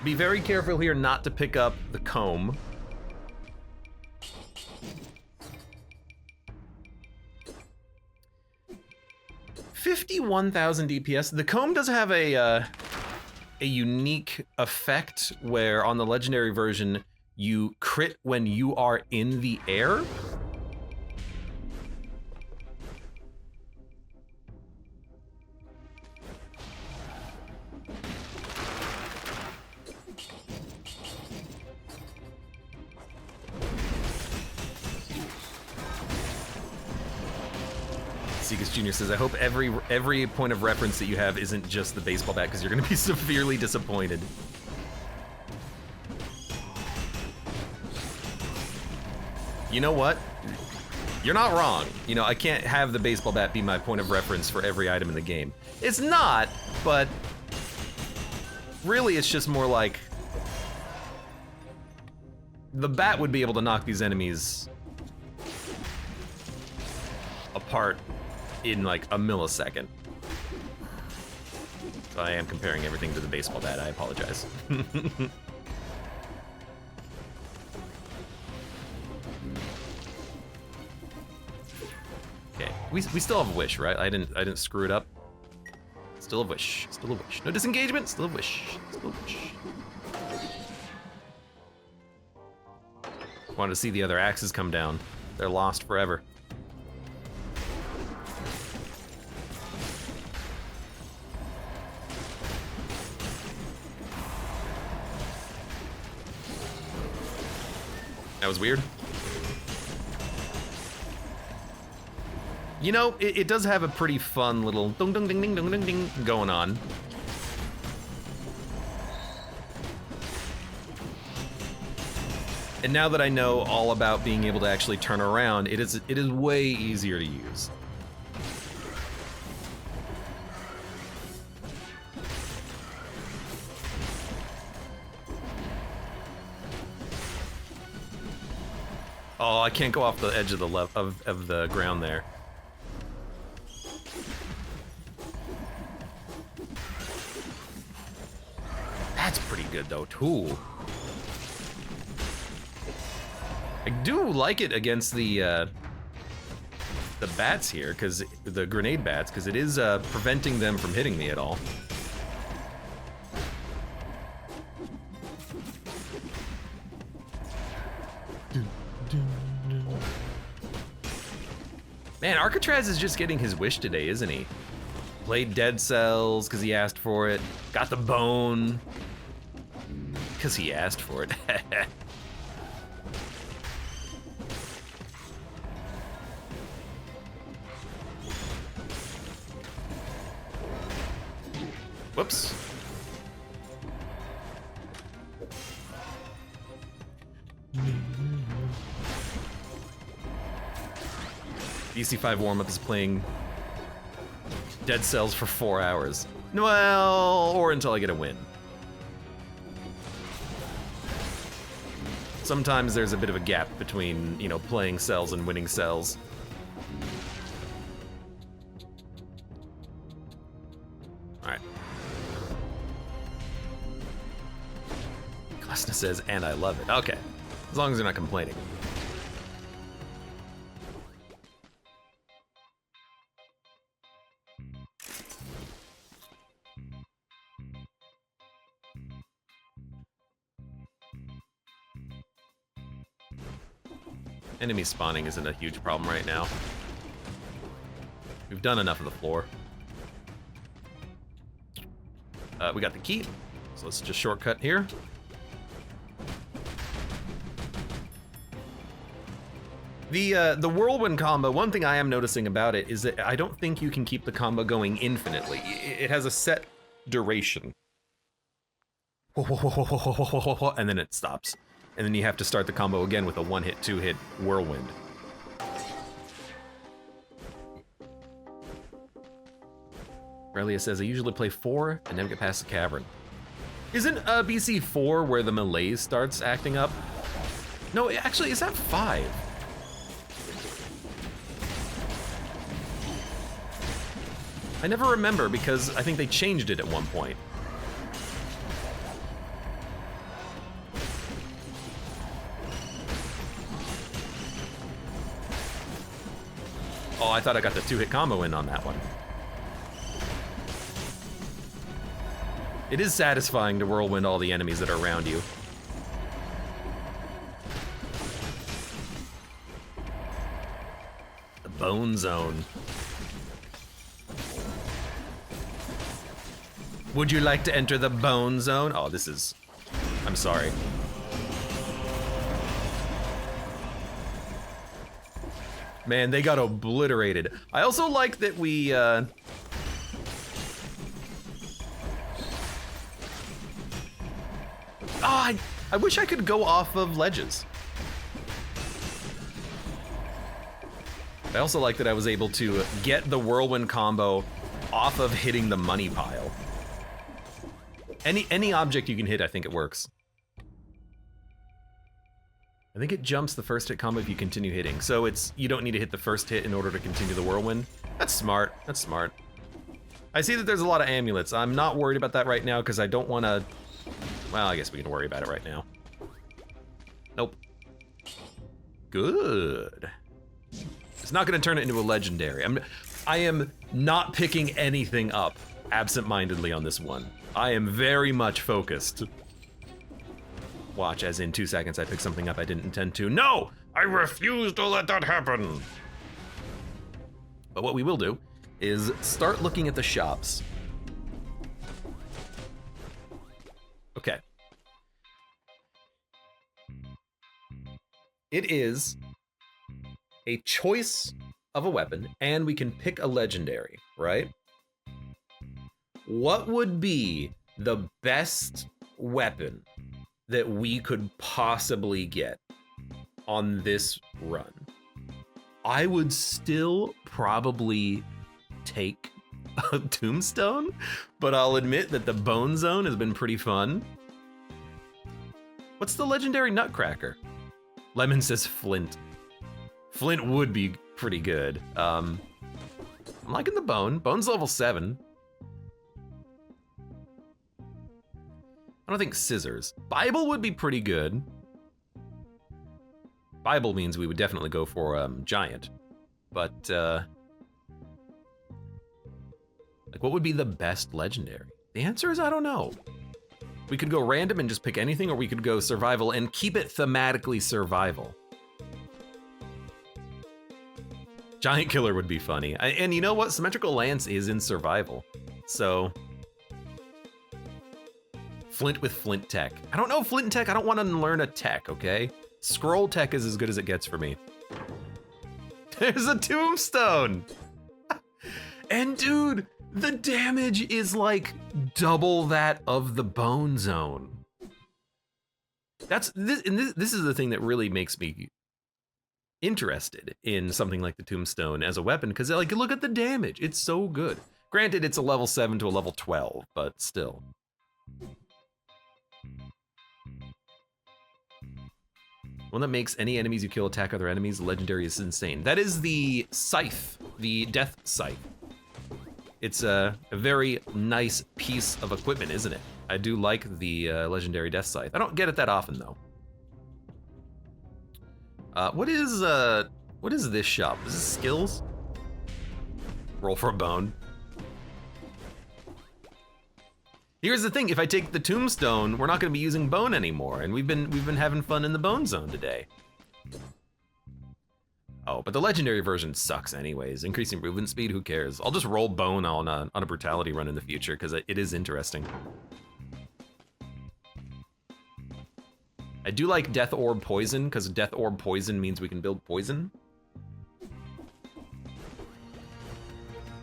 be very careful here not to pick up the comb. $51,000 DPS. The comb does have a unique effect where on the legendary version you crit when you are in the air. Seekus Jr. says, I hope every point of reference that you have isn't just the baseball bat, because you're going to be severely disappointed. You know what? You're not wrong. You know, I can't have the baseball bat be my point of reference for every item in the game. It's not, but really it's just more like the bat would be able to knock these enemies apart in like a millisecond. So I am comparing everything to the baseball bat, I apologize. Okay, we still have a wish, right? I didn't screw it up. Still a wish, still a wish. No disengagement, still a wish, still a wish. Wanted to see the other axes come down. They're lost forever. That was weird. You know, it does have a pretty fun little ding ding ding ding ding ding ding going on. And now that I know all about being able to actually turn around, it is way easier to use. Oh, I can't go off the edge of the of the ground there. That's pretty good though, too. I do like it against the bats here, because the grenade bats, because it is preventing them from hitting me at all. Man, Alcatraz is just getting his wish today, isn't he? Played Dead Cells because he asked for it. Got the bone because he asked for it. Whoops. DC5 warm-up is playing dead cells for 4 hours. Well, or until I get a win. Sometimes there's a bit of a gap between, you know, playing cells and winning cells. All right. Glasna says, and I love it. Okay, as long as they're not complaining. Enemy spawning isn't a huge problem right now. We've done enough of the floor. We got the key, so let's just shortcut here. The whirlwind combo, one thing I am noticing about it is that I don't think you can keep the combo going infinitely. It has a set duration. And then it stops. And then you have to start the combo again with a one-hit, two-hit whirlwind. Relia says, I usually play 4 and never get past the cavern. Isn't BC 4 where the malaise starts acting up? No, actually, is that 5? I never remember because I think they changed it at one point. Oh, I thought I got the 2-hit combo in on that one. It is satisfying to whirlwind all the enemies that are around you. The bone zone. Would you like to enter the bone zone? Oh, this is... I'm sorry. Man, they got obliterated. I also like that we, Oh, I wish I could go off of ledges. I also like that I was able to get the whirlwind combo off of hitting the money pile. Any object you can hit, I think it works. I think it jumps the first hit combo if you continue hitting. So you don't need to hit the first hit in order to continue the whirlwind. That's smart, that's smart. I see that there's a lot of amulets. I'm not worried about that right now because I don't want to, well, I guess we can worry about it right now. Nope. Good. It's not gonna turn it into a legendary. I am not picking anything up absent-mindedly on this one. I am very much focused. Watch, as in 2 seconds I pick something up I didn't intend to. No! I refuse to let that happen! But what we will do is start looking at the shops. Okay. It is a choice of a weapon, and we can pick a legendary, right? What would be the best weapon that we could possibly get on this run? I would still probably take a tombstone, but I'll admit that the bone zone has been pretty fun. What's the legendary nutcracker? Lemon says flint. Flint would be pretty good. I'm liking the bone. Bone's level 7. I don't think scissors. Bible would be pretty good. Bible means we would definitely go for giant. But like, what would be the best legendary? The answer is I don't know. We could go random and just pick anything, or we could go survival and keep it thematically survival. Giant killer would be funny. And you know what? Symmetrical lance is in survival. So flint with flint tech. I don't know flint tech. I don't want to learn a tech, okay? Scroll tech is as good as it gets for me. There's a tombstone. And dude, the damage is like double that of the bone zone. This is the thing that really makes me interested in something like the tombstone as a weapon, because like, look at the damage. It's so good. Granted, it's a level 7 to a level 12, but still. One that makes any enemies you kill attack other enemies. Legendary is insane. That is the Scythe, the Death Scythe. It's a very nice piece of equipment, isn't it? I do like the legendary Death Scythe. I don't get it that often, though. What is this shop? Is this skills? Roll for a bone. Here's the thing, if I take the tombstone, we're not gonna be using bone anymore, and we've been having fun in the bone zone today. Oh, but the legendary version sucks anyways. Increasing movement speed, who cares? I'll just roll bone on a brutality run in the future, because it is interesting. I do like Death Orb Poison, because Death Orb Poison means we can build poison.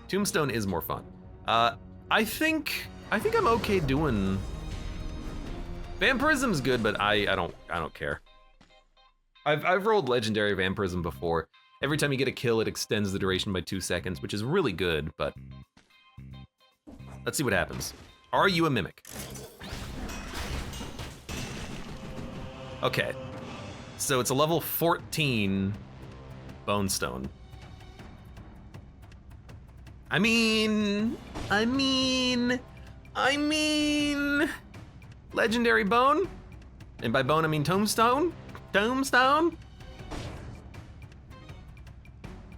Tombstone is more fun. I think I'm okay doing... Vampirism's good, but I don't care. I've rolled legendary vampirism before. Every time you get a kill, it extends the duration by 2 seconds, which is really good, but... Let's see what happens. Are you a mimic? Okay. So it's a level 14 Bone Stone. I mean... Legendary bone? And by bone, I mean tombstone? Tombstone?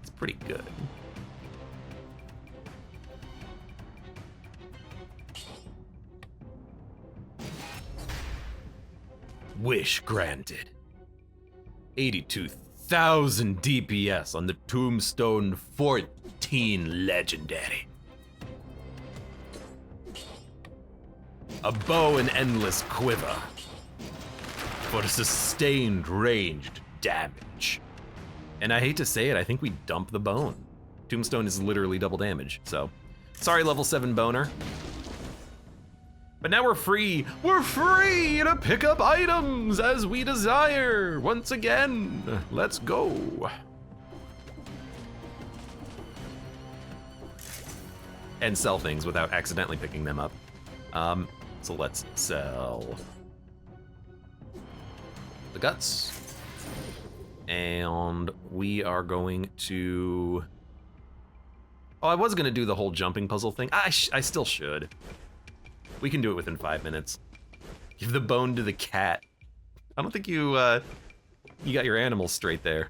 It's pretty good. Wish granted. 82,000 DPS on the Tombstone 14 Legendary. A bow and endless quiver for sustained ranged damage. And I hate to say it, I think we dump the bone. Tombstone is literally double damage, so. Sorry, level 7 boner. But now we're free. We're free to pick up items as we desire. Once again, let's go. And sell things without accidentally picking them up. So let's sell the guts. And we are going to... Oh, I was gonna do the whole jumping puzzle thing. I still should. We can do it within 5 minutes. Give the bone to the cat. I don't think you got your animals straight there.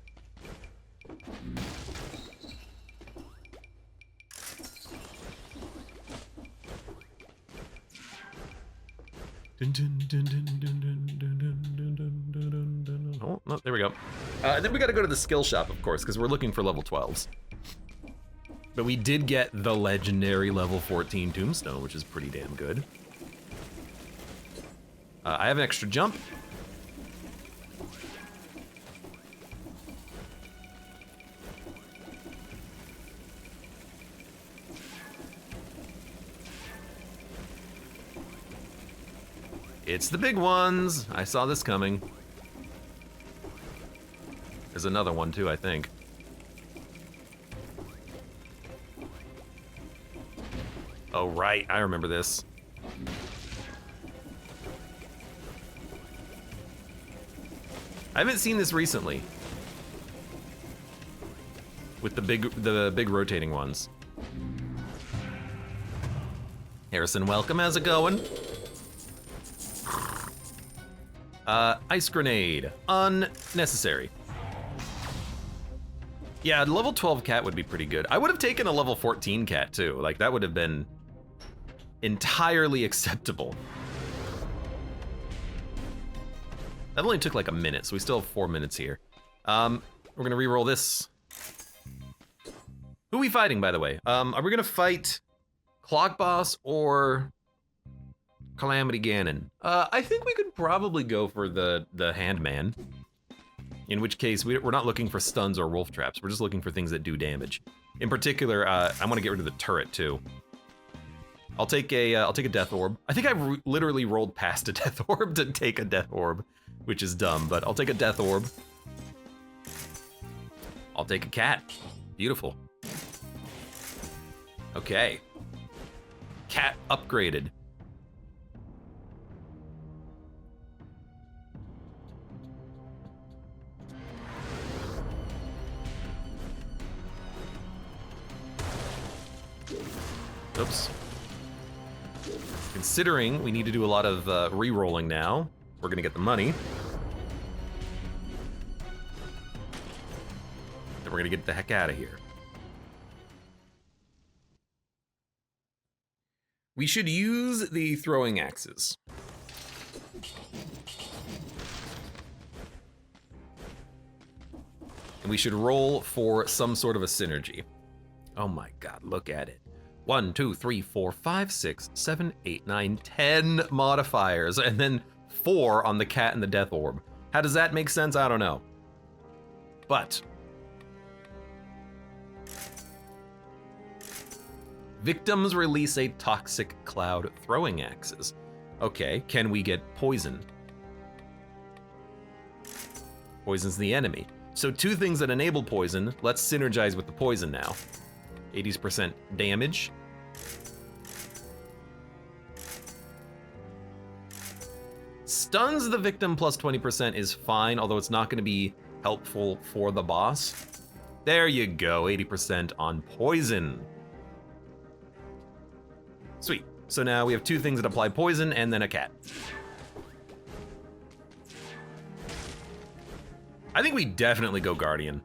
Oh, no, there we go. And then we gotta go to the skill shop, of course, because we're looking for level 12s. But we did get the legendary level 14 Tombstone, which is pretty damn good. I have an extra jump. It's the big ones. I saw this coming. There's another one too, I think. Oh, right, I remember this. I haven't seen this recently. With the big rotating ones. Harrison, welcome, how's it going? Ice grenade, unnecessary. Yeah, level 12 cat would be pretty good. I would have taken a level 14 cat too. Like that would have been entirely acceptable. That only took like a minute, so we still have 4 minutes here. We're gonna re-roll this. Who are we fighting, by the way? Are we gonna fight Clock Boss or Calamity Ganon? I think we could probably go for the Handman. In which case, we're not looking for stuns or wolf traps. We're just looking for things that do damage. In particular, I want to get rid of the turret too. I'll take a Death Orb. I think I literally rolled past a Death Orb to take a Death Orb, which is dumb, but I'll take a Death Orb. I'll take a cat. Beautiful. Okay. cat upgraded. Oops. Considering we need to do a lot of re-rolling now, we're gonna get the money. And we're gonna get the heck out of here. We should use the throwing axes. And we should roll for some sort of a synergy. Oh my god, look at it. 1, 2, 3, 4, 5, 6, 7, 8, 9, 10 modifiers, and then 4 on the cat and the death orb. How does that make sense? I don't know. But victims release a toxic cloud throwing axes. Okay, can we get poison? Poison's the enemy. So 2 things that enable poison. Let's synergize with the poison now. 80% damage. Stuns the victim plus 20% is fine, although it's not going to be helpful for the boss. There you go, 80% on poison. Sweet. So now we have 2 things that apply poison and then a cat. I think we definitely go Guardian.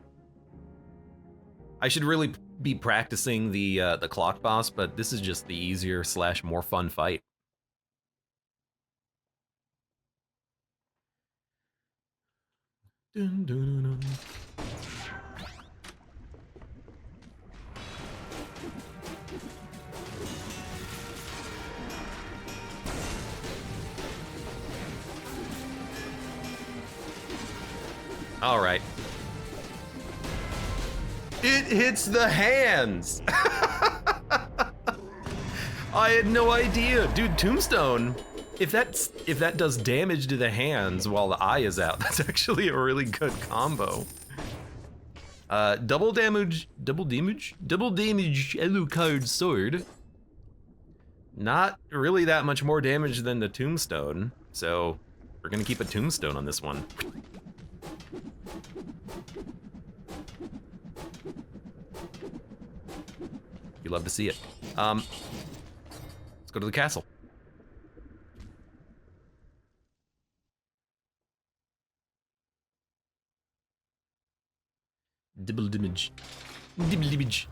I should really be practicing the clock boss, but this is just the easier / more fun fight. Dun, dun, dun, dun. All right. It hits the hands. I had no idea. Dude, Tombstone, if that does damage to the hands while the eye is out, that's actually a really good combo. Double damage, Alucard sword. Not really that much more damage than the Tombstone, so we're gonna keep a Tombstone on this one. You love to see it. Let's go to the castle. Dibble damage. Dibble damage.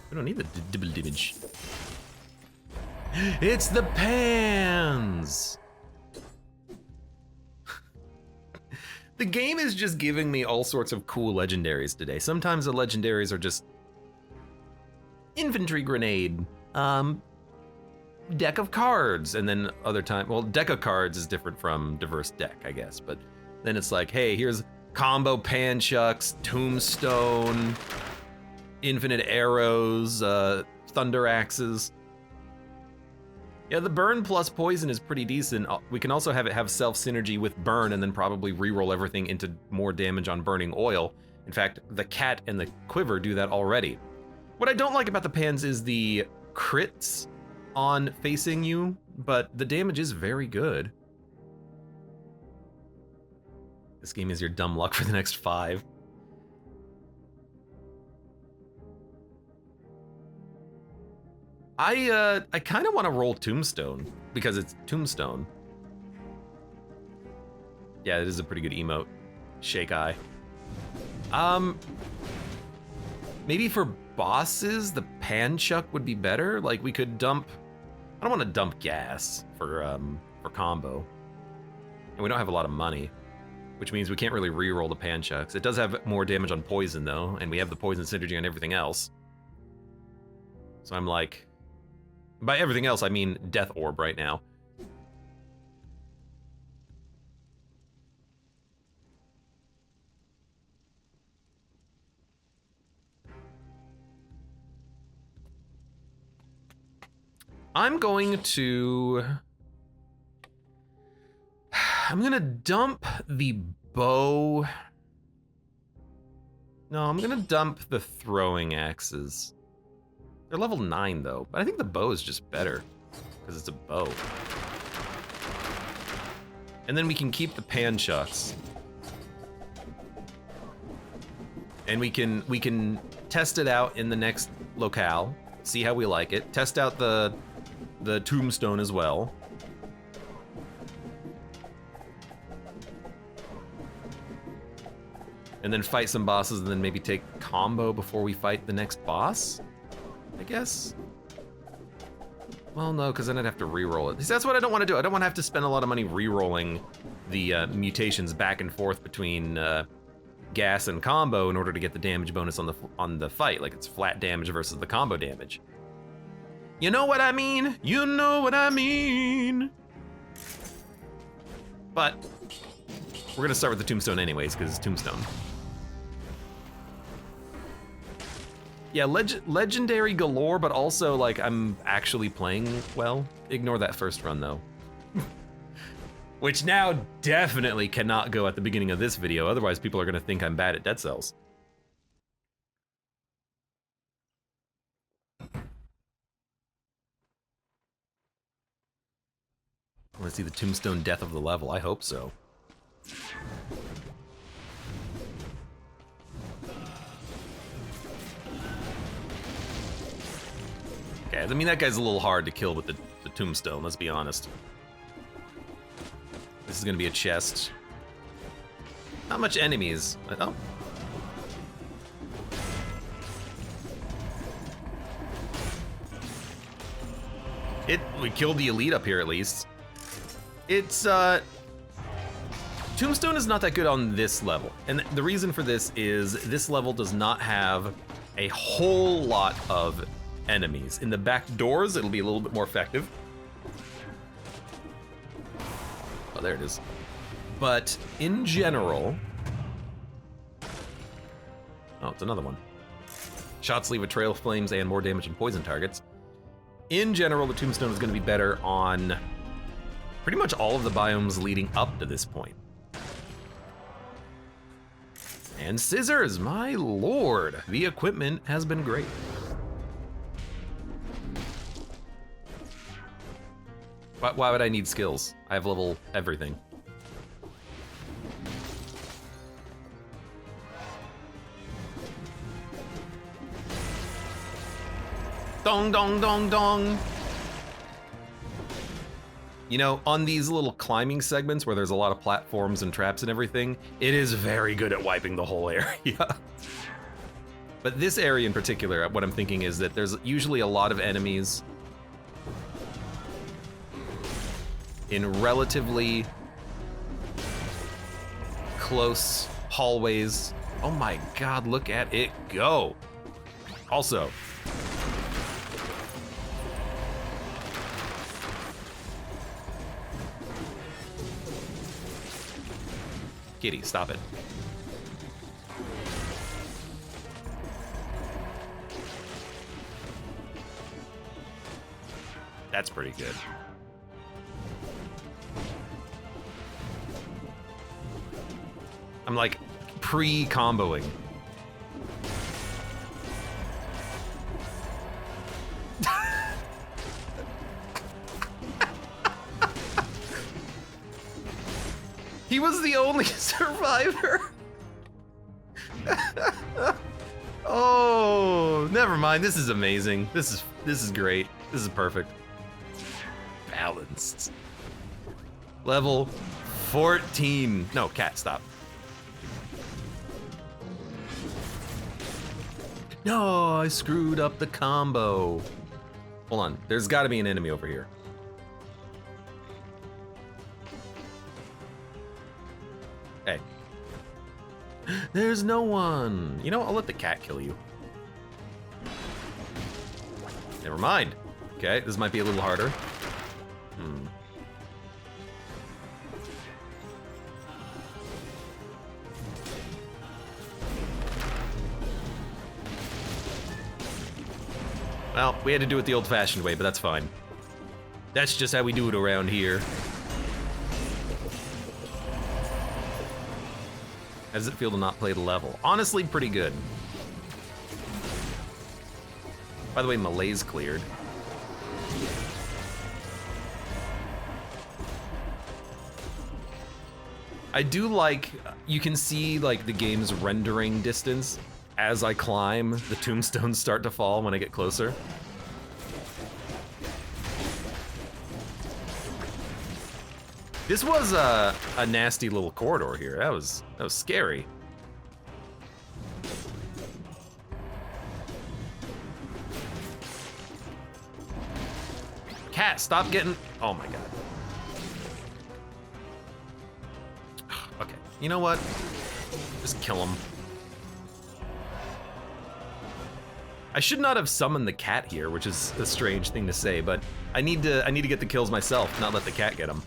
We don't need the dibble damage. It's the pans! The game is just giving me all sorts of cool legendaries today. Sometimes the legendaries are just infantry grenade, deck of cards, and then other time, well, deck of cards is different from diverse deck, I guess, but then it's like, hey, here's combo panchucks, tombstone, infinite arrows, thunder axes. Yeah, the burn plus poison is pretty decent. We can also have it have self synergy with burn and then probably reroll everything into more damage on burning oil. In fact, the cat and the quiver do that already. What I don't like about the pans is the crits on facing you, but the damage is very good. This game is your dumb luck for the next 5. I kind of want to roll Tombstone because it's Tombstone. Yeah, it is a pretty good emote. Shake eye. Maybe for bosses, the pan chuck would be better. Like we could dump. I don't want to dump gas for combo, and we don't have a lot of money, which means we can't really re-roll the pan chucks. It does have more damage on poison though, and we have the poison synergy on everything else. So I'm like, by everything else I mean death orb right now. I'm going to dump the bow. No, I'm gonna dump the throwing axes. They're level 9 though, but I think the bow is just better because it's a bow. And then we can keep the pan chucks. And we can test it out in the next locale, see how we like it. Test out the tombstone as well. And then fight some bosses and then maybe take combo before we fight the next boss, I guess. Well, no, because then I'd have to re-roll it. That's what I don't want to do. I don't want to have to spend a lot of money re-rolling the mutations back and forth between gas and combo in order to get the damage bonus on the fight. Like it's flat damage versus the combo damage. You know what I mean? You know what I mean. But we're gonna start with the tombstone anyways, because it's tombstone. Yeah, legendary galore, but also like I'm actually playing well. Ignore that first run though. Which now definitely cannot go at the beginning of this video, otherwise people are gonna think I'm bad at Dead Cells. Let's see the tombstone death of the level, I hope so. Okay, I mean that guy's a little hard to kill with the tombstone, let's be honest. This is gonna be a chest. Not much enemies. Oh. We killed the elite up here at least. It's, Tombstone is not that good on this level. And the reason for this is this level does not have a whole lot of enemies. In the back doors, it'll be a little bit more effective. Oh, there it is. But in general, oh, it's another one. Shots leave a trail of flames and more damage and poison targets. In general, the tombstone is going to be better on pretty much all of the biomes leading up to this point. And scissors, my lord. The equipment has been great. Why would I need skills? I have level everything. Dong, dong, dong, dong. You know, on these little climbing segments where there's a lot of platforms and traps and everything, it is very good at wiping the whole area. But this area in particular, what I'm thinking is that there's usually a lot of enemies in relatively close hallways. Oh my god, look at it go. Also, kitty, stop it. That's pretty good. I'm like pre-comboing. He was the only survivor. Oh, never mind. This is amazing. This is great. This is perfect. Balanced. Level 14. No, cat, stop. No, I screwed up the combo. Hold on, there's gotta be an enemy over here. Hey. There's no one. You know, I'll let the cat kill you. Never mind. Okay, this might be a little harder. Well, we had to do it the old-fashioned way, but that's fine. That's just how we do it around here. How does it feel to not play the level? Honestly, pretty good. By the way, melee's cleared. I do like, you can see like the game's rendering distance as I climb. The tombstones start to fall when I get closer. This was a nasty little corridor here. That was scary. Cat, stop getting, oh my god. Okay, you know what? Just kill him. I should not have summoned the cat here, which is a strange thing to say, but I need to get the kills myself, not let the cat get them.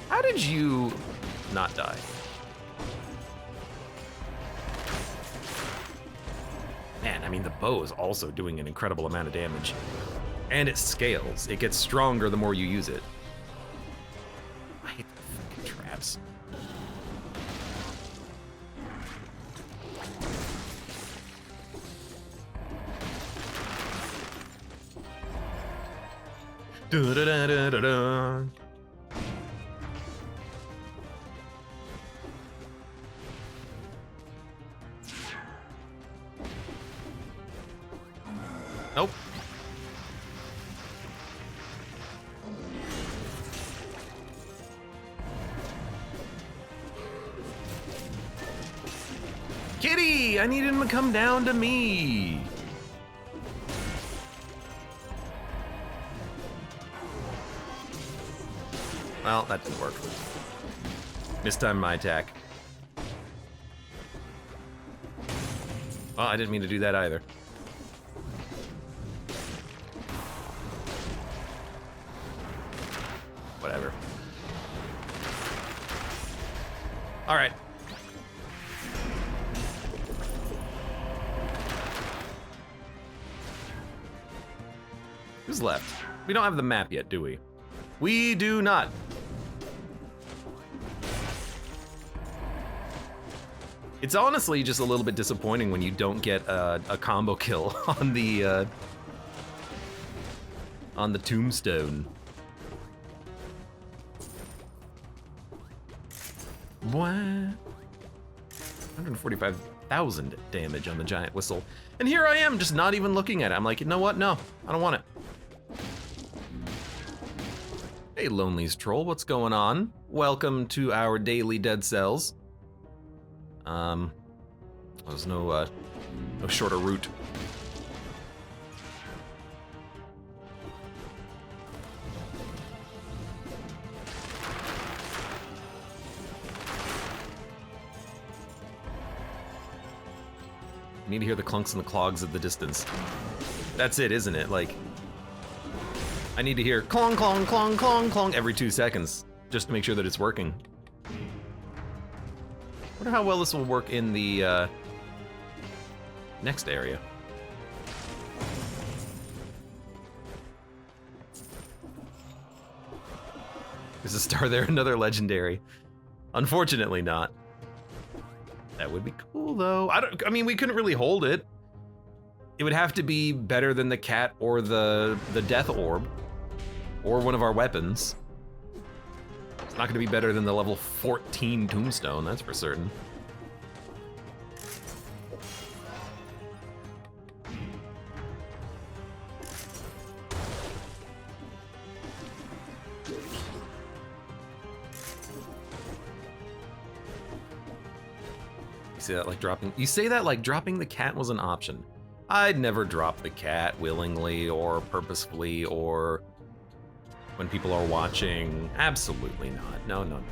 How did you not die? Man, I mean, the bow is also doing an incredible amount of damage. And it scales. It gets stronger the more you use it. I hate the fucking traps. Da-da-da-da-da-da. Nope. Kitty, I need him to come down to me. Well, that didn't work. Mistimed my attack. Oh, I didn't mean to do that either. Whatever. All right. Who's left? We don't have the map yet, do we? We do not. It's honestly just a little bit disappointing when you don't get a combo kill on the tombstone. What? 145,000 damage on the giant whistle. And here I am, just not even looking at it. I'm like, you know what? No, I don't want it. Hey, Lonely's Troll, what's going on? Welcome to our daily Dead Cells. There's no shorter route. Need to hear the clunks and the clogs of the distance. That's it, isn't it? Like, I need to hear clong, clong, clong, clong, clong every 2 seconds just to make sure that it's working. Wonder how well this will work in the next area. Is a star there another legendary? Unfortunately not. That would be cool though. I mean, we couldn't really hold it. It would have to be better than the cat or the death orb or one of our weapons. It's not gonna be better than the level 14 tombstone, that's for certain. You say that like dropping the cat was an option. I'd never drop the cat willingly or purposefully or when people are watching. Absolutely not. No, no, no.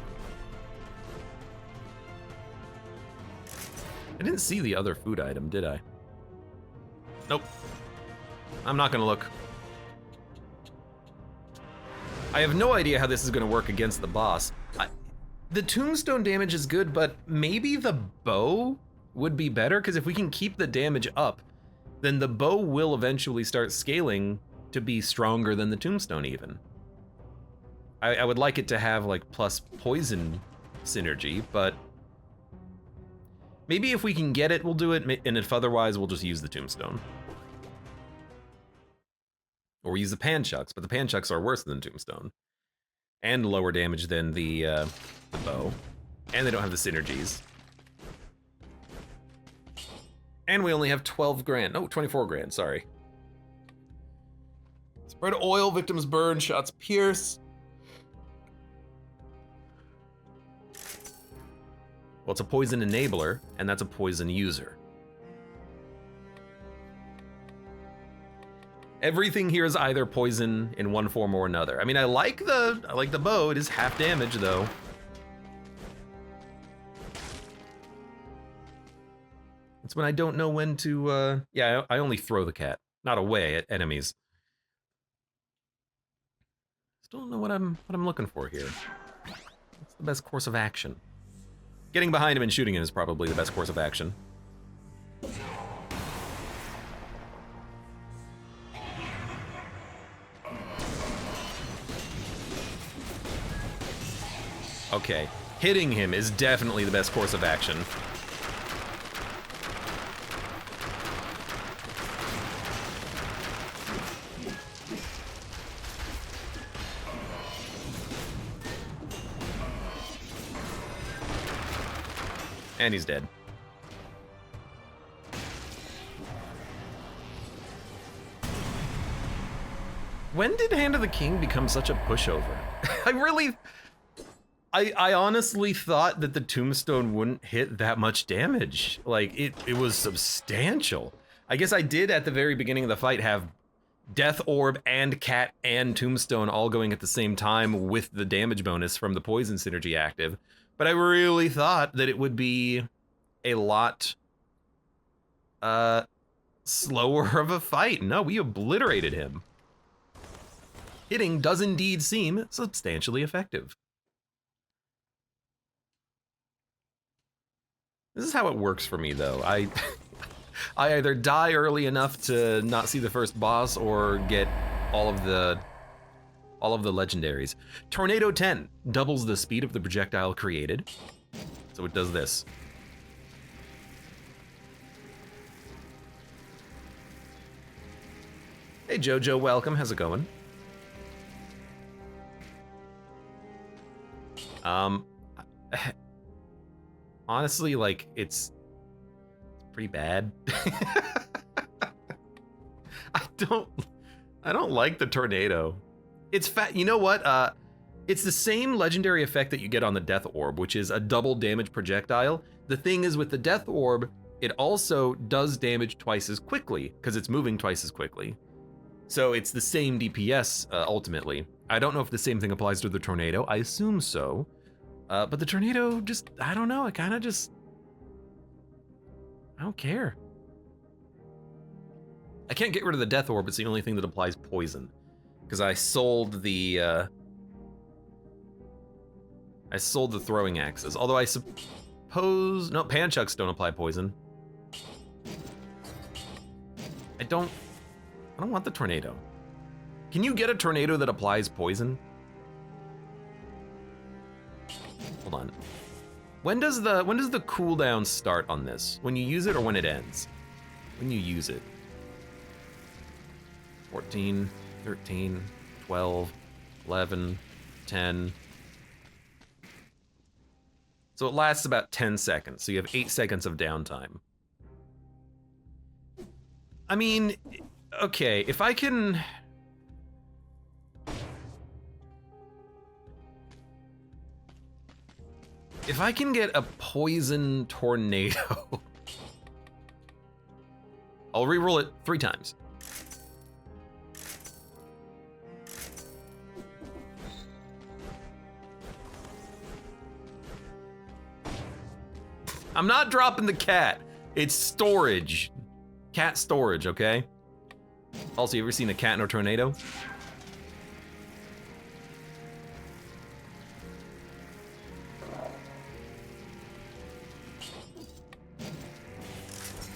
I didn't see the other food item, did I? Nope. I'm not gonna look. I have no idea how this is gonna work against the boss. The tombstone damage is good, but maybe the bow would be better, because if we can keep the damage up, then the bow will eventually start scaling to be stronger than the tombstone even. I would like it to have like plus poison synergy, but Maybe if we can get it, we'll do it, and if otherwise, we'll just use the tombstone. Or use the panchucks, but the panchucks are worse than tombstone. And lower damage than the bow. And they don't have the synergies. And we only have 12 grand. No, 24 grand, sorry. Spread oil, victims burn, shots pierce. Well, it's a poison enabler, and that's a poison user. Everything here is either poison in one form or another. I mean, I like the bow. It is half damage, though. It's when I don't know when to, yeah, I only throw the cat, not away at enemies. Still don't know what I'm looking for here. What's the best course of action? Getting behind him and shooting him is probably the best course of action. Okay, hitting him is definitely the best course of action. And he's dead. When did Hand of the King become such a pushover? I honestly thought that the tombstone wouldn't hit that much damage. Like, it was substantial. I guess I did at the very beginning of the fight have Death Orb and Cat and Tombstone all going at the same time with the damage bonus from the poison synergy active. But I really thought that it would be a lot slower of a fight. No, we obliterated him. Hitting does indeed seem substantially effective. This is how it works for me, though. I either die early enough to not see the first boss or get all of the legendaries. Tornado 10 doubles the speed of the projectile created. So it does this. Hey Jojo, welcome. How's it going? Honestly, like, it's pretty bad. I don't like the tornado. It's fat. You know what? It's the same legendary effect that you get on the Death Orb, which is a double damage projectile. The thing is, with the Death Orb, it also does damage twice as quickly because it's moving twice as quickly. So it's the same DPS ultimately. I don't know if the same thing applies to the tornado. I assume so. But the tornado just, I don't know. I kind of just, I don't care. I can't get rid of the Death Orb. It's the only thing that applies poison. Because I sold the throwing axes. Although I suppose, no, panchucks don't apply poison. I don't want the tornado. Can you get a tornado that applies poison? Hold on. When does the cooldown start on this? When you use it or when it ends? When you use it. 14, 13, 12, 11, 10. So it lasts about 10 seconds. So you have 8 seconds of downtime. I mean, okay, if I can... If I can get a poison tornado, I'll reroll it 3 times. I'm not dropping the cat. It's storage. Cat storage, okay? Also, you ever seen a cat in a tornado?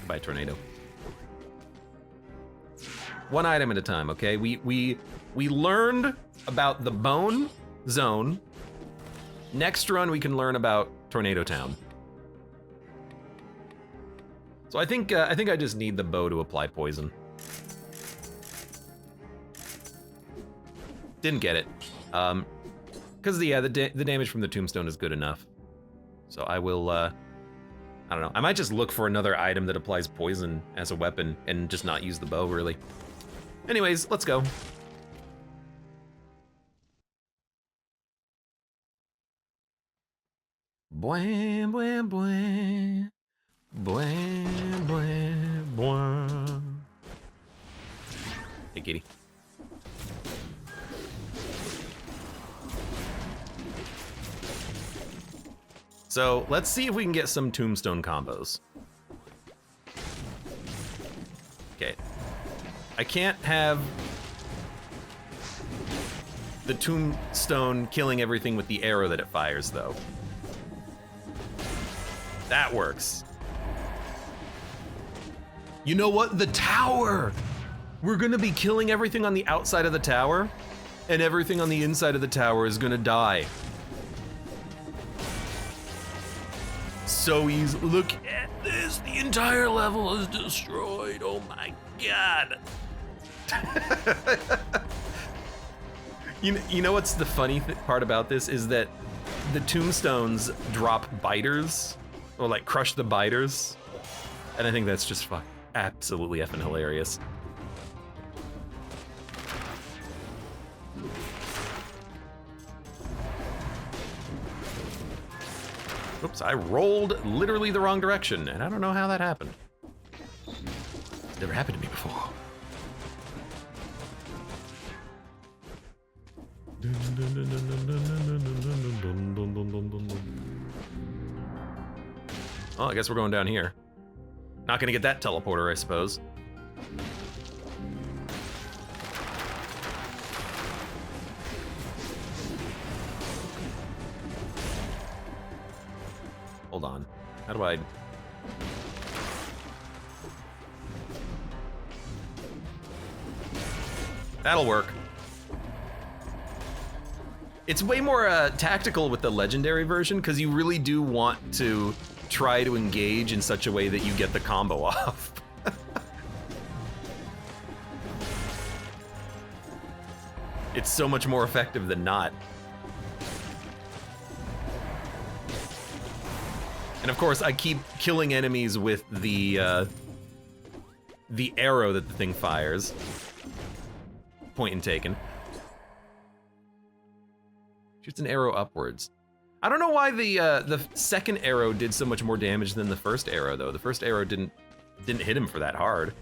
Goodbye, tornado. One item at a time, okay? We learned about the bone zone. Next run, we can learn about Tornado Town. So I think I just need the bow to apply poison. Didn't get it. Because the damage from the tombstone is good enough. So I will, I don't know. I might just look for another item that applies poison as a weapon and just not use the bow, really. Anyways, let's go. Bwah, bwah, bwah. Bwah, bwah, bwah. Hey, kitty. So let's see if we can get some tombstone combos. Okay. I can't have the tombstone killing everything with the arrow that it fires, though. That works. You know what? The tower! We're gonna be killing everything on the outside of the tower, and everything on the inside of the tower is gonna die. So easy. Look at this. The entire level is destroyed. Oh my god. You know what's the funny part about this is that the tombstones drop biters, or like crush the biters, and I think that's just absolutely effing hilarious. Oops, I rolled literally the wrong direction, and I don't know how that happened. It's never happened to me before. Oh, I guess we're going down here. Not gonna get that teleporter, I suppose. Hold on. How do I... That'll work. It's way more tactical with the legendary version, because you really do want to try to engage in such a way that you get the combo off. It's so much more effective than not. And of course, I keep killing enemies with the arrow that the thing fires. Point and taken. Shoots an arrow upwards. I don't know why the second arrow did so much more damage than the first arrow, though. The first arrow didn't hit him for that hard.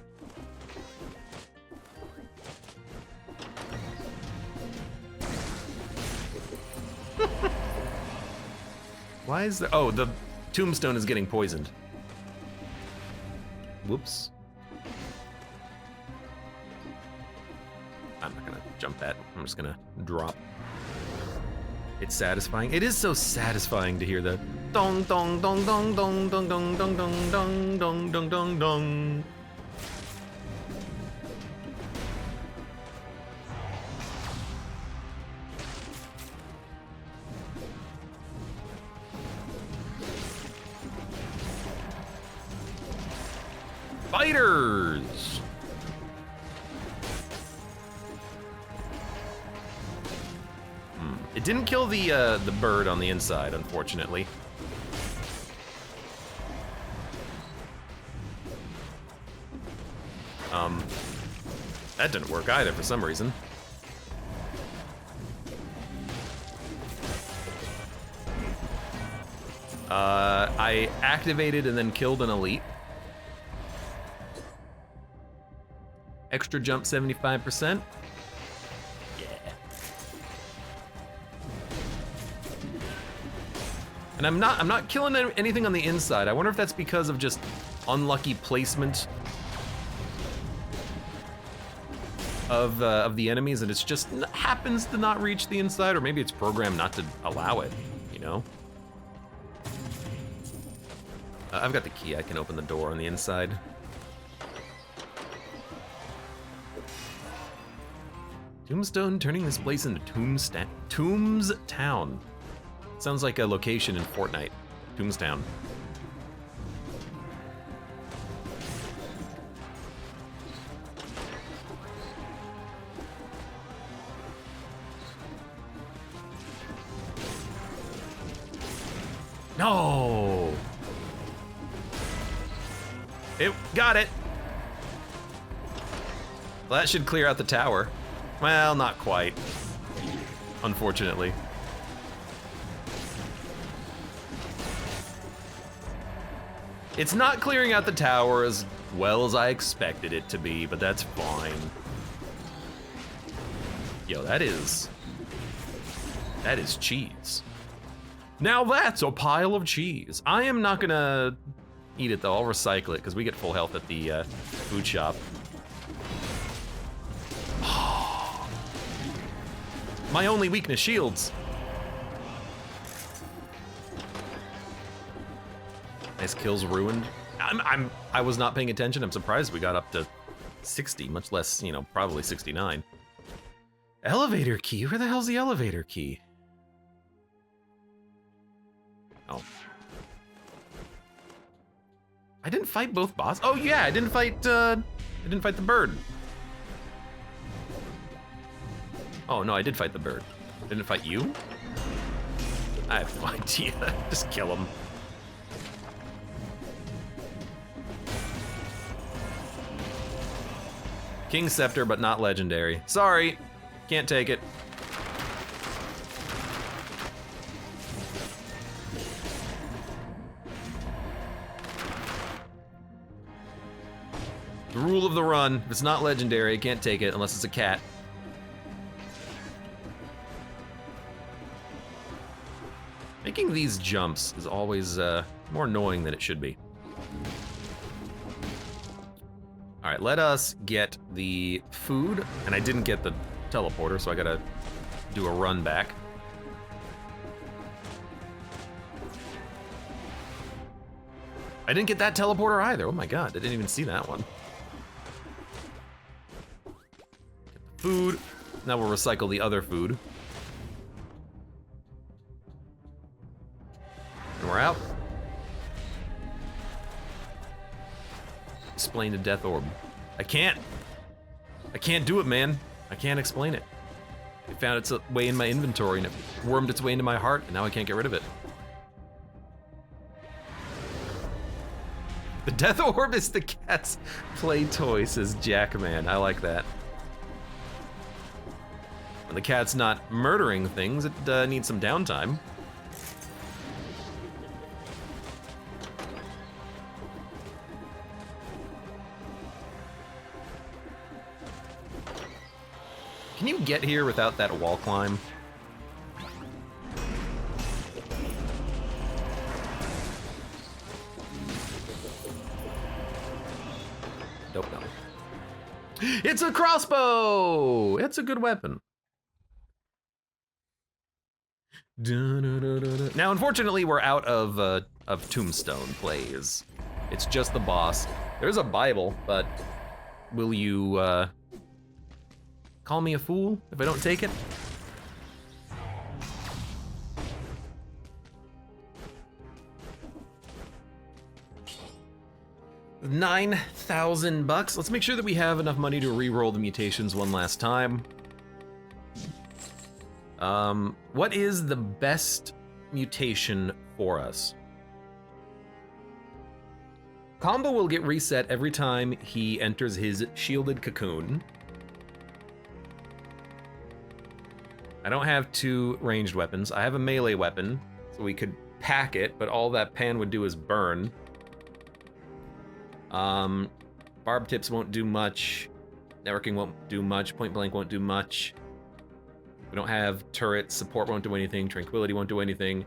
Why is there... Oh, the tombstone is getting poisoned. Whoops. I'm not gonna jump that. I'm just gonna drop. It's satisfying. It is so satisfying to hear the dong dong dong dong dong dong dong dong dong dong dong dong dong dong. Fighters! It didn't kill the bird on the inside, unfortunately. That didn't work either for some reason. I activated and then killed an elite. Extra jump 75%. Yeah. And I'm not killing anything on the inside. I wonder if that's because of just unlucky placement of the enemies, and it's just happens to not reach the inside, or maybe it's programmed not to allow it, you know? I've got the key. I can open the door on the inside. Tombstone turning this place into Tombs Town. Sounds like a location in Fortnite. Tombstown. No! It got it. Well, that should clear out the tower. Well, not quite. Unfortunately. It's not clearing out the tower as well as I expected it to be, but that's fine. Yo, that is cheese. Now that's a pile of cheese. I am not gonna eat it though, I'll recycle it because we get full health at the food shop. My only weakness, shields. Nice kills ruined. I was not paying attention. I'm surprised we got up to 60, much less, you know, probably 69. Elevator key, where the hell's the elevator key? Oh. I didn't fight both bosses. Oh yeah, I didn't fight the bird. Oh no, I did fight the bird. Didn't fight you? I have no idea. Just kill him. King Scepter, but not legendary. Sorry, can't take it. The rule of the run, if it's not legendary, I can't take it unless it's a cat. Making these jumps is always more annoying than it should be. All right, let us get the food, and I didn't get the teleporter, so I gotta do a run back. I didn't get that teleporter either. Oh my god, I didn't even see that one. Get the food. Now we'll recycle the other food. And we're out. Explain the death orb. I can't do it, man. I can't explain it. It found its way in my inventory and it wormed its way into my heart, and now I can't get rid of it. The death orb is the cat's play toy, says Jackman. I like that. When the cat's not murdering things, it needs some downtime. Can you get here without that wall climb? Nope, no. It's a crossbow! It's a good weapon. Now, unfortunately, we're out of tombstone plays. It's just the boss. There's a Bible, but will you, call me a fool if I don't take it? $9,000. Let's make sure that we have enough money to re-roll the mutations one last time. What is the best mutation for us? Combo will get reset every time he enters his shielded cocoon. I don't have 2 ranged weapons. I have a melee weapon, so we could pack it, but all that pan would do is burn. Barb tips won't do much. Networking won't do much. Point blank won't do much. We don't have turrets. Support won't do anything. Tranquility won't do anything.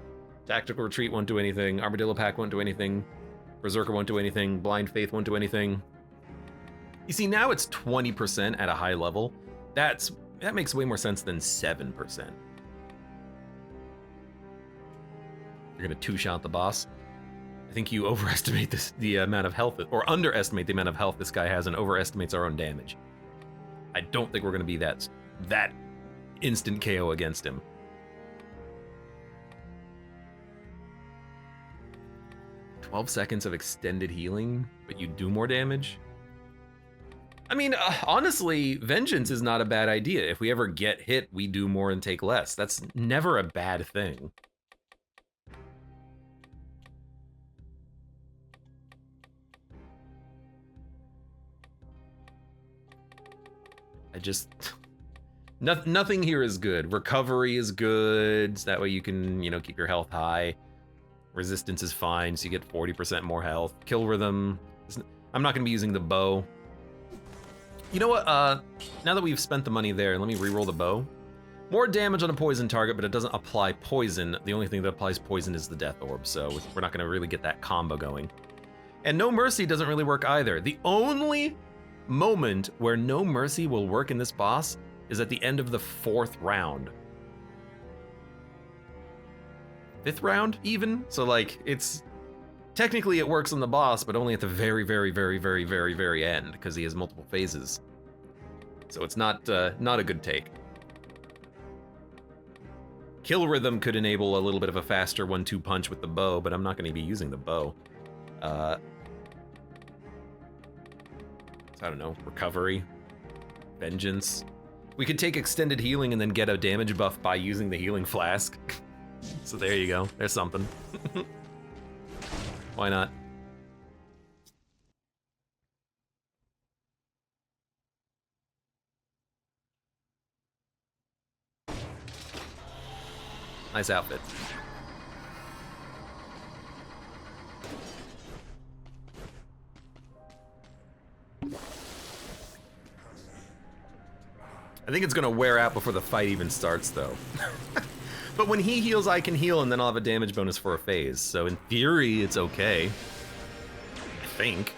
Tactical retreat won't do anything. Armadillo pack won't do anything. Berserker won't do anything. Blind faith won't do anything. You see, now it's 20% at a high level. That makes way more sense than 7%. You're gonna 2-shot the boss. I think you overestimate the amount of health, or underestimate the amount of health this guy has and overestimates our own damage. I don't think we're gonna be that instant KO against him. "12 seconds of extended healing, but you do more damage?" I mean, honestly, vengeance is not a bad idea. If we ever get hit, we do more and take less. That's never a bad thing. I just... Nothing here is good. Recovery is good, so that way you can, you know, keep your health high. Resistance is fine, so you get 40% more health. Kill rhythm. I'm not gonna be using the bow. You know what, now that we've spent the money there, let me reroll the bow. More damage on a poison target, but it doesn't apply poison. The only thing that applies poison is the death orb, so we're not gonna really get that combo going. And no mercy doesn't really work either. The only moment where no mercy will work in this boss is at the end of the 4th round. 5th round, even? So like, it's... Technically it works on the boss, but only at the very, very, very, very, very, very end, because he has multiple phases. So it's not a good take. Kill rhythm could enable a little bit of a faster 1-2 punch with the bow, but I'm not going to be using the bow. So I don't know, recovery, vengeance. We could take extended healing and then get a damage buff by using the healing flask. So there you go, there's something. Why not? Nice outfit. I think it's gonna wear out before the fight even starts, though. But when he heals, I can heal, and then I'll have a damage bonus for a phase. So in theory, it's okay. I think.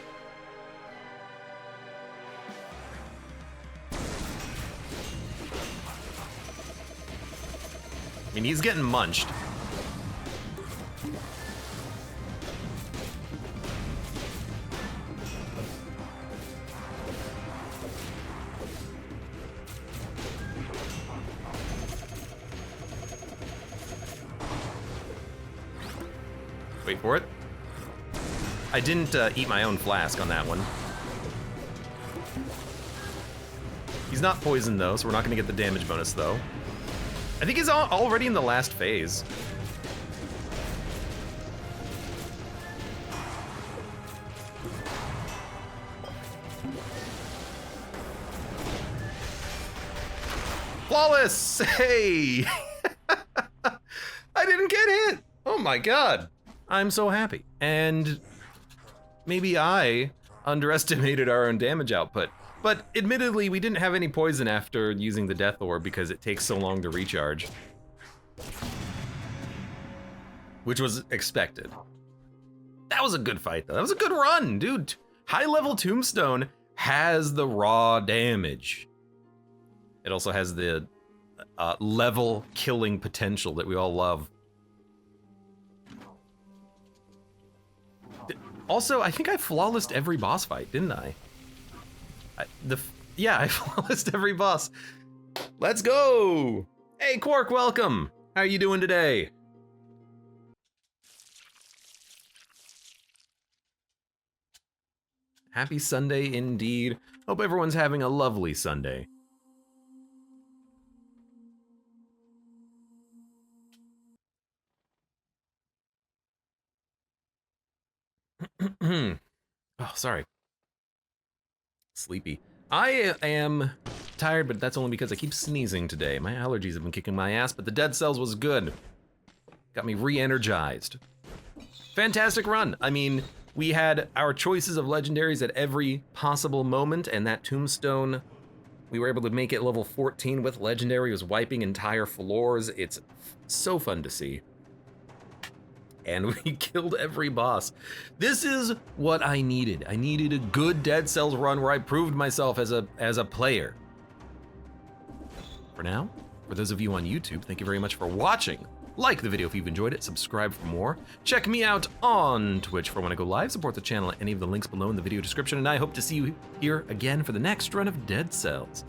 I mean, he's getting munched. Wait for it. I didn't eat my own flask on that one. He's not poisoned though, so we're not gonna get the damage bonus though. I think he's already in the last phase. Flawless! Hey! I didn't get hit! Oh my god. I'm so happy. And maybe I underestimated our own damage output. But admittedly, we didn't have any poison after using the death orb because it takes so long to recharge. Which was expected. That was a good fight though. That was a good run, dude. High level Tombstone has the raw damage. It also has the level killing potential that we all love. Also, I think I flawlessed every boss fight, didn't I? Yeah, I flawlessed every boss. Let's go! Hey, Quark, welcome! How are you doing today? Happy Sunday indeed. Hope everyone's having a lovely Sunday. Oh, sorry. Sleepy. I am tired, but that's only because I keep sneezing today. My allergies have been kicking my ass, but the Dead Cells was good. Got me re-energized. Fantastic run. I mean, we had our choices of legendaries at every possible moment, and that Tombstone, we were able to make it level 14 with legendary. It was wiping entire floors. It's so fun to see. And we killed every boss. This is what I needed. I needed a good Dead Cells run where I proved myself as a player. For now, for those of you on YouTube, thank you very much for watching. Like the video if you've enjoyed it, subscribe for more. Check me out on Twitch for when I go live, support the channel at any of the links below in the video description, and I hope to see you here again for the next run of Dead Cells.